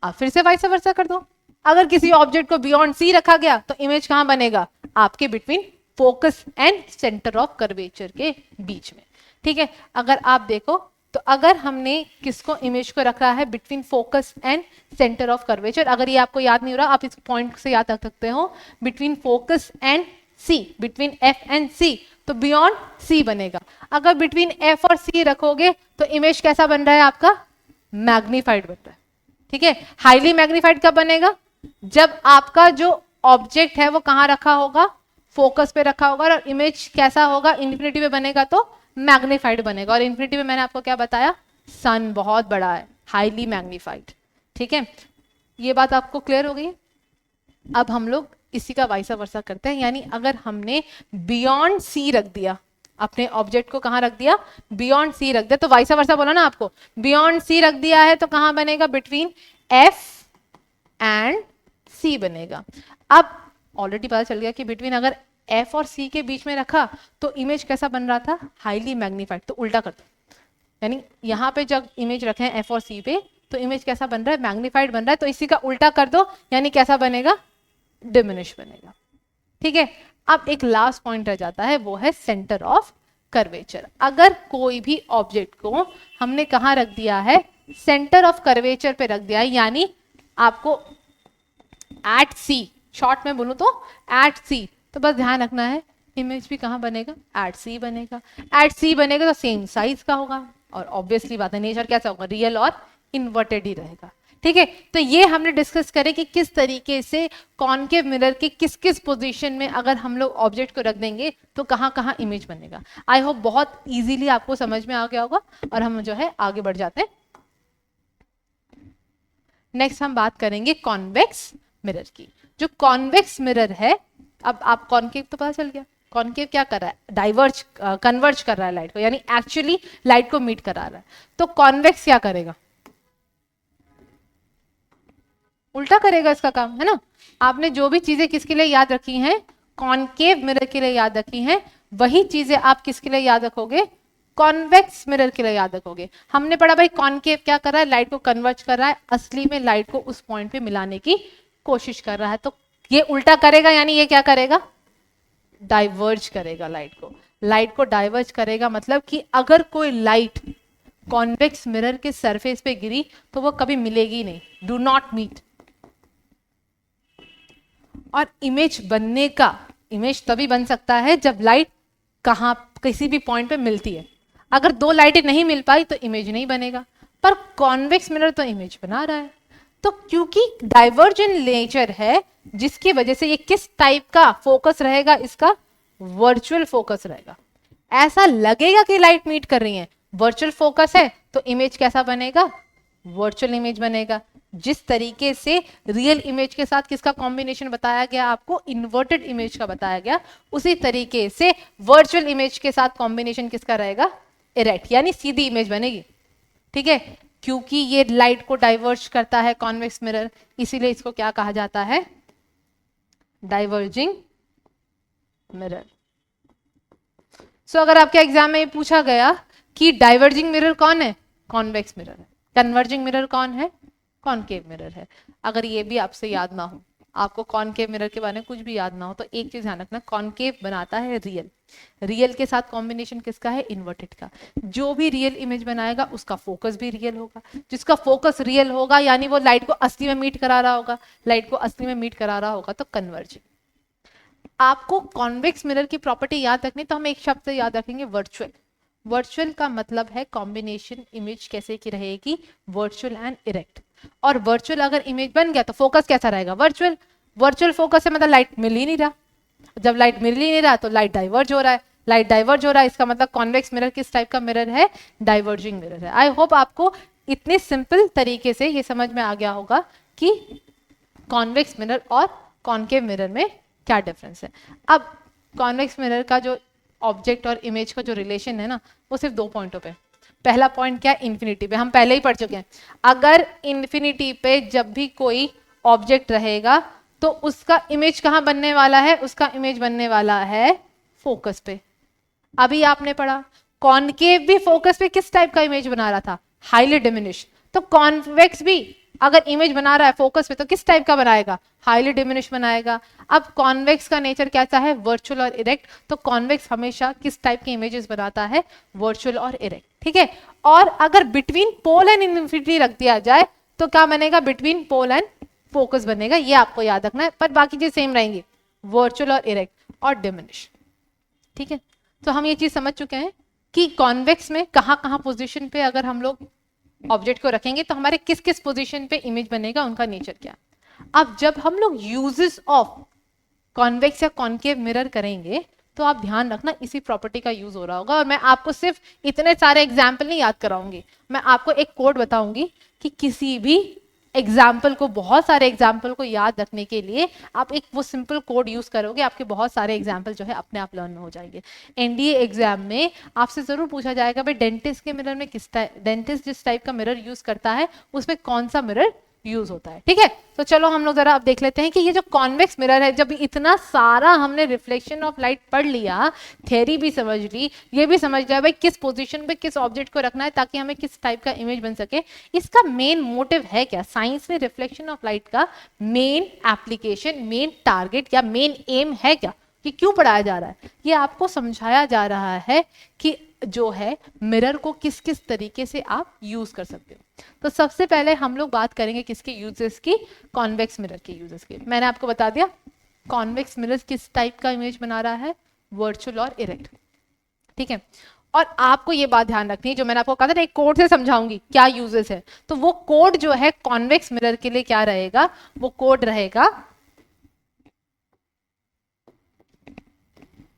अब फिर से वाइस वर्सा कर दो, अगर किसी ऑब्जेक्ट को बियॉन्ड सी रखा गया तो इमेज कहां बनेगा, आपके between focus and centre of curvature के बीच में। ठीक है, अगर आप देखो तो अगर हमने किसको इमेज को रखा है between focus and centre of curvature, अगर ये आपको याद नहीं हो रहा आप इस पॉइंट से याद रख सकते हो, between focus and c, between f and c, तो बियॉन्ड सी बनेगा। अगर बिटवीन एफ और सी रखोगे तो इमेज कैसा बन रहा है आपका, मैग्नीफाइड बन रहा है। ठीक है, हाईली मैग्नीफाइड कब बनेगा, जब आपका जो ऑब्जेक्ट है वो कहां रखा होगा, फोकस पे रखा होगा, और इमेज कैसा होगा, इन्फिनिटी पे बनेगा तो मैग्नीफाइड बनेगा। और इन्फिनिटी पे मैंने आपको क्या बताया, सन बहुत बड़ा है, हाईली मैग्नीफाइड। ठीक है, ये बात आपको क्लियर हो गई। अब हम लोग इसी का वाइसा वर्सा करते हैं, यानी अगर हमने बियॉन्ड सी रख दिया, अपने ऑब्जेक्ट को कहां रख दिया, बियॉन्ड सी रख दिया, तो वाइसा वर्सा बोला ना आपको, बियॉन्ड सी रख दिया है तो कहां बनेगा, बिटवीन एफ एंड सी बनेगा। अब ऑलरेडी पता चल गया कि बिटवीन अगर एफ और सी के बीच में रखा तो इमेज कैसा बन रहा था, हाईली मैग्नीफाइड। तो उल्टा कर दो, यानी यहां पे जब इमेज रखे हैं एफ और सी पे तो इमेज कैसा बन रहा है, मैग्नीफाइड बन रहा है, तो इसी का उल्टा कर दो, यानी कैसा बनेगा, डिमिनिश बनेगा। ठीक है, अब एक लास्ट पॉइंट रह जाता है, वो है सेंटर ऑफ कर्वेचर। अगर कोई भी ऑब्जेक्ट को हमने कहां रख दिया है, सेंटर ऑफ कर्वेचर पे रख दिया है, यानी आपको एट सी, शॉर्ट में बोलूं तो एट सी, तो बस ध्यान रखना है इमेज भी कहां बनेगा, एट सी बनेगा। एट सी बनेगा तो सेम साइज का होगा, और ऑब्वियसली बात है नेचर कैसा होगा, रियल और इन्वर्टेड ही रहेगा। ठीक है, तो ये हमने डिस्कस करें कि किस तरीके से कॉनकेव मिरर के किस किस पोजीशन में अगर हम लोग ऑब्जेक्ट को रख देंगे तो कहां कहां इमेज बनेगा। आई होप बहुत इजीली आपको समझ में आ गया होगा, और हम जो है आगे बढ़ जाते हैं। नेक्स्ट हम बात करेंगे कॉन्वेक्स मिरर की। जो कॉन्वेक्स मिरर है, अब आप कॉनकेव तो पता चल गया, कॉनकेव क्या कर रहा है, डाइवर्ज कन्वर्ज कर रहा है लाइट को, यानी एक्चुअली लाइट को मीट करा रहा है। तो कॉन्वेक्स क्या करेगा, उल्टा करेगा इसका काम, है ना। आपने जो भी चीजें किसके लिए याद रखी हैं, कॉनकेव मिरर के लिए याद रखी हैं, वही चीजें आप किसके लिए याद रखोगे, कॉन्वेक्स मिरर के लिए याद रखोगे। हमने पढ़ा भाई कॉनकेव क्या कर रहा है, लाइट को कन्वर्ज कर रहा है, असली में लाइट को उस पॉइंट पे मिलाने की कोशिश कर रहा है। तो ये उल्टा करेगा, यानी ये क्या करेगा, डाइवर्ज करेगा लाइट को डाइवर्ज करेगा। मतलब कि अगर कोई लाइट कॉन्वेक्स मिरर के सरफेस पे गिरी तो वो कभी मिलेगी नहीं, डू नॉट मीट। और इमेज बनने का, इमेज तभी बन सकता है जब लाइट कहां किसी भी पॉइंट पे मिलती है। अगर दो लाइटें नहीं मिल पाई तो इमेज नहीं बनेगा, पर कॉन्वेक्स मिरर तो इमेज बना रहा है। तो क्योंकि डाइवर्जेंट नेचर है, जिसकी वजह से ये किस टाइप का फोकस रहेगा, इसका वर्चुअल फोकस रहेगा। ऐसा लगेगा कि लाइट मीट कर रही है, वर्चुअल फोकस है तो इमेज कैसा बनेगा, वर्चुअल इमेज बनेगा। जिस तरीके से रियल इमेज के साथ किसका कॉम्बिनेशन बताया गया आपको, इन्वर्टेड इमेज का बताया गया, उसी तरीके से वर्चुअल इमेज के साथ कॉम्बिनेशन किसका रहेगा, इरेक्ट, यानी सीधी इमेज बनेगी। ठीक है, क्योंकि ये लाइट को डाइवर्ज करता है कॉन्वेक्स मिरर, इसीलिए इसको क्या कहा जाता है, डाइवर्जिंग मिरर। सो अगर आपके एग्जाम में ये पूछा गया कि डाइवर्जिंग मिरर कौन है, कॉन्वेक्स मिरर है, कन्वर्जिंग मिरर कौन है, कॉनकेव मिरर है। अगर ये भी आपसे याद ना हो, आपको कॉनकेव मिरर के बारे में कुछ भी याद ना हो, तो एक चीज ध्यान रखना, कॉनकेव बनाता है रियल, रियल के साथ कॉम्बिनेशन किसका है, इन्वर्टेड का। जो भी रियल इमेज बनाएगा उसका फोकस भी रियल होगा, जिसका फोकस रियल होगा यानी वो लाइट को असली में मीट करा रहा होगा, लाइट को असली में मीट करा रहा होगा, तो कन्वर्जिंग। आपको कॉन्वेक्स मिरर की प्रॉपर्टी याद रखनी, तो हम एक शब्द से याद रखेंगे, वर्चुअल। वर्चुअल का मतलब है कॉम्बिनेशन इमेज कैसे की रहेगी, वर्चुअल एंड इरेक्ट। और वर्चुअल अगर इमेज बन गया तो फोकस कैसा रहेगा, वर्चुअल। वर्चुअल फोकस से मतलब लाइट मिल ही नहीं रहा, जब लाइट मिल ही नहीं रहा तो लाइट डाइवर्ज हो रहा है, लाइट डाइवर्ज हो रहा है, इसका मतलब कॉन्वेक्स मिरर किस टाइप का मिरर है, डाइवर्जिंग मिरर है। आई होप आपको इतने सिंपल तरीके से ये समझ में आ गया होगा कि कॉन्वेक्स मिरर और कॉनकेव मिरर में क्या डिफरेंस है। अब कॉन्वेक्स मिरर का जो ऑब्जेक्ट और इमेज का जो रिलेशन है ना, वो सिर्फ 2 पॉइंटों पे। पहला पॉइंट क्या है, इन्फिनिटी पे, हम पहले ही पढ़ चुके हैं। अगर इन्फिनिटी पे जब भी कोई ऑब्जेक्ट रहेगा तो उसका इमेज कहाँ बनने वाला है, उसका इमेज बनने वाला है फोकस पे। अभी आपने पढ़ा कॉनकेव भी फोकस पे किस टाइप का इमेज बना रहा था, हाईली डिमिनिश। तो कॉन्वेक्स भी अगर इमेज बना रहा है फोकस पे तो किस टाइप का बनाएगा, हाईली डिमिनिश बनाएगा। अब कॉन्वेक्स का नेचर कैसा है, वर्चुअल और इरेक्ट। तो कॉन्वेक्स हमेशा किस टाइप के इमेजेस बनाता है, वर्चुअल और इरेक्ट, ठीक है। और अगर बिटवीन पोल एंड इन्फिनिटी रख दिया जाए तो क्या बनेगा, बिटवीन पोल एंड फोकस बनेगा। ये आपको याद रखना है, पर बाकी चीज सेम रहेंगी, वर्चुअल और इरेक्ट और डिमिनिश, ठीक है। तो हम ये चीज समझ चुके हैं कि कॉन्वेक्स में कहाँ कहाँ पोजीशन पे अगर हम लोग ऑब्जेक्ट को रखेंगे तो हमारे किस किस पोजीशन पे इमेज बनेगा, उनका नेचर क्या। अब जब हम लोग यूजेस ऑफ कॉन्वेक्स या कॉनकेव मिरर करेंगे तो आप ध्यान रखना इसी प्रॉपर्टी का यूज हो रहा होगा। और मैं आपको सिर्फ इतने सारे एग्जाम्पल नहीं याद कराऊंगी, मैं आपको एक कोड बताऊंगी कि किसी भी एग्जाम्पल को, बहुत सारे एग्जाम्पल को याद रखने के लिए आप एक वो सिंपल कोड यूज करोगे, आपके बहुत सारे एग्जाम्पल जो है अपने आप लर्न हो जाएंगे। एनडीए एग्जाम में आपसे जरूर पूछा जाएगा भाई डेंटिस्ट के मिरर में किस टाइप, डेंटिस्ट जिस टाइप का मिरर यूज करता है उसमें कौन सा मिरर यूज होता है, ठीक है। तो चलो हम लोग जरा अब देख लेते हैं कि ये जो कॉन्वेक्स मिरर है, जब इतना सारा हमने रिफ्लेक्शन ऑफ लाइट पढ़ लिया, थ्योरी भी समझ ली, ये भी समझ लिया भाई किस पोजीशन पे किस ऑब्जेक्ट को रखना है ताकि हमें किस टाइप का इमेज बन सके, इसका मेन मोटिव है क्या। साइंस में रिफ्लेक्शन ऑफ लाइट का मेन एप्लीकेशन, मेन टारगेट या मेन एम है क्या, कि क्यों पढ़ाया जा रहा है, ये आपको समझाया जा रहा है कि जो है मिरर को किस किस तरीके से आप यूज कर सकते हो। तो सबसे पहले हम लोग बात करेंगे किसके यूजेस की, कॉन्वेक्स मिरर के यूजेस की। मैंने आपको बता दिया कॉन्वेक्स मिरर किस टाइप का इमेज बना रहा है, वर्चुअल और इरेक्ट, ठीक है। और आपको ये बात ध्यान रखनी है, जो मैंने आपको कहा था एक कोड से समझाऊंगी क्या यूजेस है, तो वो कोड जो है कॉन्वेक्स मिरर के लिए क्या रहेगा, वो कोड रहेगा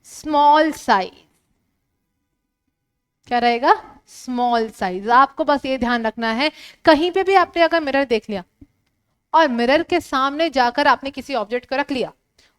स्मॉल साइज। क्या रहेगा, स्मॉल साइज। आपको बस ये ध्यान रखना है, कहीं पे भी आपने अगर मिरर देख लिया और मिरर के सामने जाकर आपने किसी ऑब्जेक्ट को रख लिया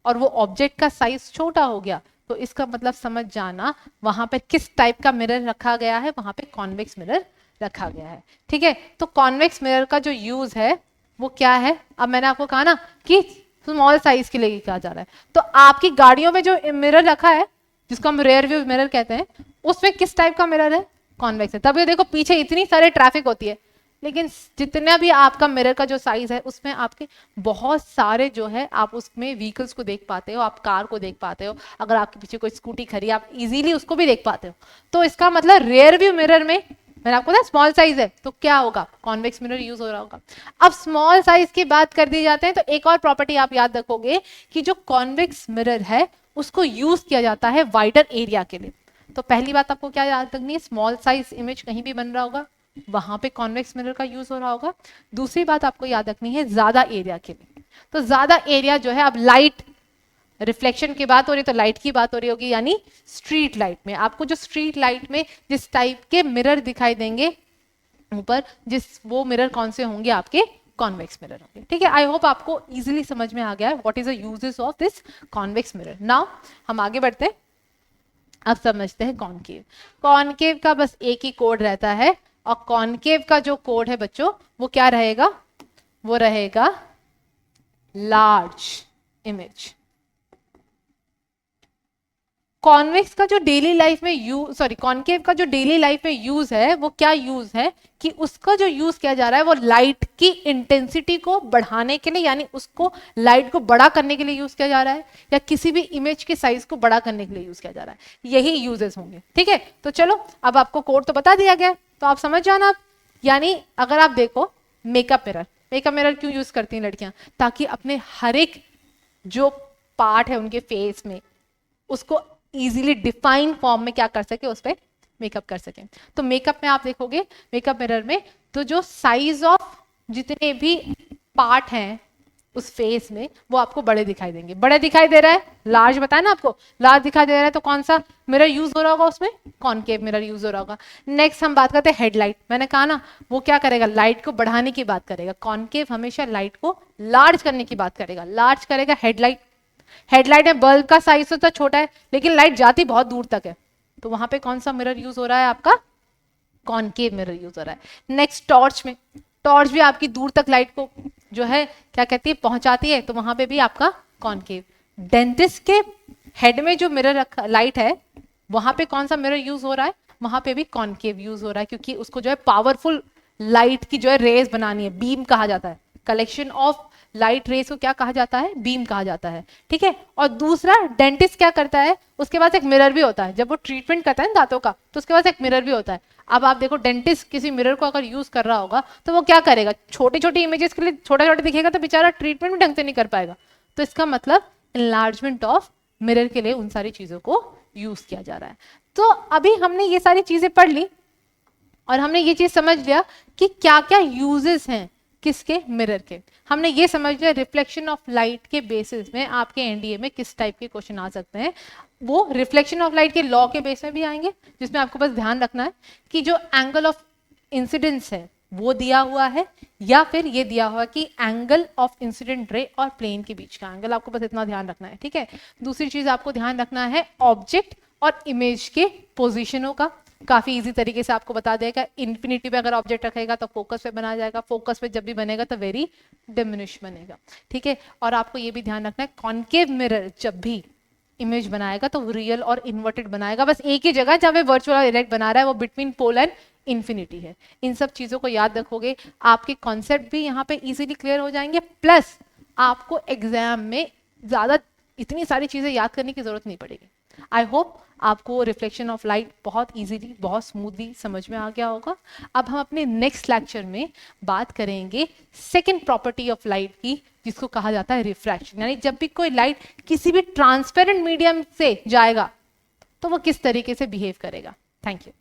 और वो ऑब्जेक्ट का साइज छोटा हो गया, तो इसका मतलब समझ जाना वहां पे किस टाइप का मिरर रखा गया है, वहां पे कॉन्वेक्स मिरर रखा गया है, ठीक है। तो कॉन्वेक्स मिरर का जो यूज है वो क्या है, अब मैंने आपको कहा ना कि स्मॉल साइज के लिए कहा जा रहा है, तो आपकी गाड़ियों में जो मिरर रखा है जिसको हम रेयर व्यू मिरर कहते हैं, उसमें किस टाइप का मिरर है, कॉन्वेक्स है। तब ये देखो पीछे इतनी सारे ट्रैफिक होती है, लेकिन जितना भी आपका मिरर का जो साइज है उसमें आपके बहुत सारे जो है आप उसमें व्हीकल्स को देख पाते हो, आप कार को देख पाते हो, अगर आपके पीछे कोई स्कूटी खड़ी आप इजीली उसको भी देख पाते हो। तो इसका मतलब रेयर व्यू मिरर में मैंने आपको बताया स्मॉल साइज है, तो क्या होगा, कॉन्वेक्स मिरर यूज हो रहा होगा। अब स्मॉल साइज की बात कर दी जाते हैं तो एक और प्रॉपर्टी आप याद रखोगे कि जो कॉन्वेक्स मिरर है उसको यूज किया जाता है वाइडर एरिया के लिए। तो पहली बात आपको क्या याद रखनी है, स्मॉल साइज इमेज कहीं भी बन रहा होगा वहां पे कॉन्वेक्स मिरर का यूज हो रहा होगा। दूसरी बात आपको याद रखनी है ज्यादा एरिया के लिए, तो ज्यादा एरिया जो है, अब लाइट रिफ्लेक्शन की बात हो रही है तो लाइट की बात हो रही होगी, यानी स्ट्रीट लाइट में आपको जो स्ट्रीट लाइट में जिस टाइप के मिरर दिखाई देंगे ऊपर, जिस वो मिरर कौन से होंगे, आपके कॉन्वेक्स मिरर होंगे, ठीक है। आई होप आपको इजीली समझ में आ गया है what is the uses of this convex mirror. Now हम आगे बढ़ते हैं, अब समझते हैं कॉनकेव। कॉनकेव का बस एक ही कोड रहता है, और कॉनकेव का जो कोड है बच्चों वो क्या रहेगा, वो रहेगा लार्ज इमेज। कॉन्वेक्स का जो डेली लाइफ में यूज, सॉरी कॉनकेव का जो डेली लाइफ में यूज है वो क्या यूज है कि उसका जो यूज किया जा रहा है वो लाइट की इंटेंसिटी को बढ़ाने के लिए, यानी उसको लाइट को बड़ा करने के लिए यूज किया जा रहा है, या किसी भी इमेज के साइज को बड़ा करने के लिए यूज किया जा रहा है, यही यूजेस होंगे, ठीक है। तो चलो अब आपको कोड तो बता दिया गया, तो आप समझ जाना। यानी अगर आप देखो मेकअप मिरर, मेकअप मिरर क्यों यूज करती हैं लड़कियां, ताकि अपने हर एक जो पार्ट है उनके फेस में उसको इजीली डिफाइन फॉर्म में क्या कर सके, उस पर मेकअप कर सके। तो मेकअप में आप देखोगे मेकअप मिरर में तो जो साइज ऑफ जितने भी पार्ट हैं उस फेस में वो आपको बड़े दिखाई देंगे। बड़े दिखाई दे रहा है, लार्ज बताया ना आपको, लार्ज दिखाई दे रहा है, तो कौन सा मिरर यूज हो रहा होगा उसमें? कॉनकेव मिरर यूज हो रहा होगा। नेक्स्ट हम बात करते हैं हेडलाइट। मैंने कहा ना वो क्या करेगा, लाइट को बढ़ाने की बात करेगा। कॉनकेव हमेशा लाइट को लार्ज करने की बात करेगा, लार्ज करेगा हेडलाइट। हेडलाइट में बल्ब का साइज तो छोटा है लेकिन लाइट जाती बहुत दूर तक है, तो वहां पे कौन सा मिरर यूज हो रहा है आपका? कॉनकेव मिरर यूज हो रहा है। नेक्स्ट टॉर्च में, टॉर्च भी आपकी दूर तक लाइट को जो है क्या कहती है, पहुंचाती है, तो वहां पे भी आपका कॉनकेव। डेंटिस्ट के हेड में जो मिरर रखा लाइट है वहां पे कौन सा मिरर यूज हो रहा है? वहां पे भी कॉनकेव यूज हो रहा है, क्योंकि उसको जो है पावरफुल लाइट की जो है रेज बनानी है, बीम कहा जाता है। कलेक्शन ऑफ लाइट रेस को क्या कहा जाता है? बीम कहा जाता है, ठीक है। और दूसरा डेंटिस्ट क्या करता है, उसके पास एक मिरर भी होता है। जब वो ट्रीटमेंट करता है ना दांतों का, तो उसके पास एक मिरर भी होता है। अब आप देखो डेंटिस्ट किसी मिरर को अगर यूज कर रहा होगा तो वो क्या करेगा, छोटी छोटी इमेजेस के लिए छोटा छोटा दिखेगा तो बेचारा ट्रीटमेंट भी ढंग से नहीं कर पाएगा। तो इसका मतलब इनलार्जमेंट ऑफ मिरर के लिए उन सारी चीजों को यूज किया जा रहा है। तो अभी हमने ये सारी चीजें पढ़ ली और हमने ये चीज समझ लिया कि क्या क्या यूजेस हैं किसके, मिरर के। हमने ये समझ लिया रिफ्लेक्शन ऑफ लाइट के बेसिस में आपके एनडीए में किस टाइप के क्वेश्चन आ सकते हैं। वो रिफ्लेक्शन ऑफ लाइट के लॉ के बेस में भी आएंगे, जिसमें आपको बस ध्यान रखना है कि जो एंगल ऑफ इंसिडेंस है वो दिया हुआ है, या फिर ये दिया हुआ कि एंगल ऑफ इंसिडेंट रे और प्लेन के बीच का एंगल, आपको बस इतना ध्यान रखना है, ठीक है। दूसरी चीज आपको ध्यान रखना है ऑब्जेक्ट और इमेज के पोजिशनों का, काफी इजी तरीके से आपको बता देगा। इन्फिनिटी पे अगर ऑब्जेक्ट रखेगा तो फोकस पे बना जाएगा, फोकस पे जब भी बनेगा तो वेरी डिमिनिश बनेगा, ठीक है। और आपको ये भी ध्यान रखना है कॉनकेव मिरर जब भी इमेज बनाएगा तो रियल और इन्वर्टेड बनाएगा, बस एक ही जगह जहां पे वर्चुअल इरेक्ट बना रहा है वो बिटवीन पोल एंड इन्फिनिटी है। इन सब चीजों को याद रखोगे, आपके कॉन्सेप्ट भी यहाँ पे इजीली क्लियर हो जाएंगे, प्लस आपको एग्जाम में ज्यादा इतनी सारी चीजें याद करने की जरूरत नहीं पड़ेगी। आई होप आपको रिफ्लेक्शन ऑफ लाइट बहुत इजीली, बहुत स्मूथली समझ में आ गया होगा। अब हम अपने नेक्स्ट लेक्चर में बात करेंगे सेकंड प्रॉपर्टी ऑफ लाइट की, जिसको कहा जाता है रिफ्रैक्शन। यानी जब भी कोई लाइट किसी भी ट्रांसपेरेंट मीडियम से जाएगा तो वो किस तरीके से बिहेव करेगा। Thank you.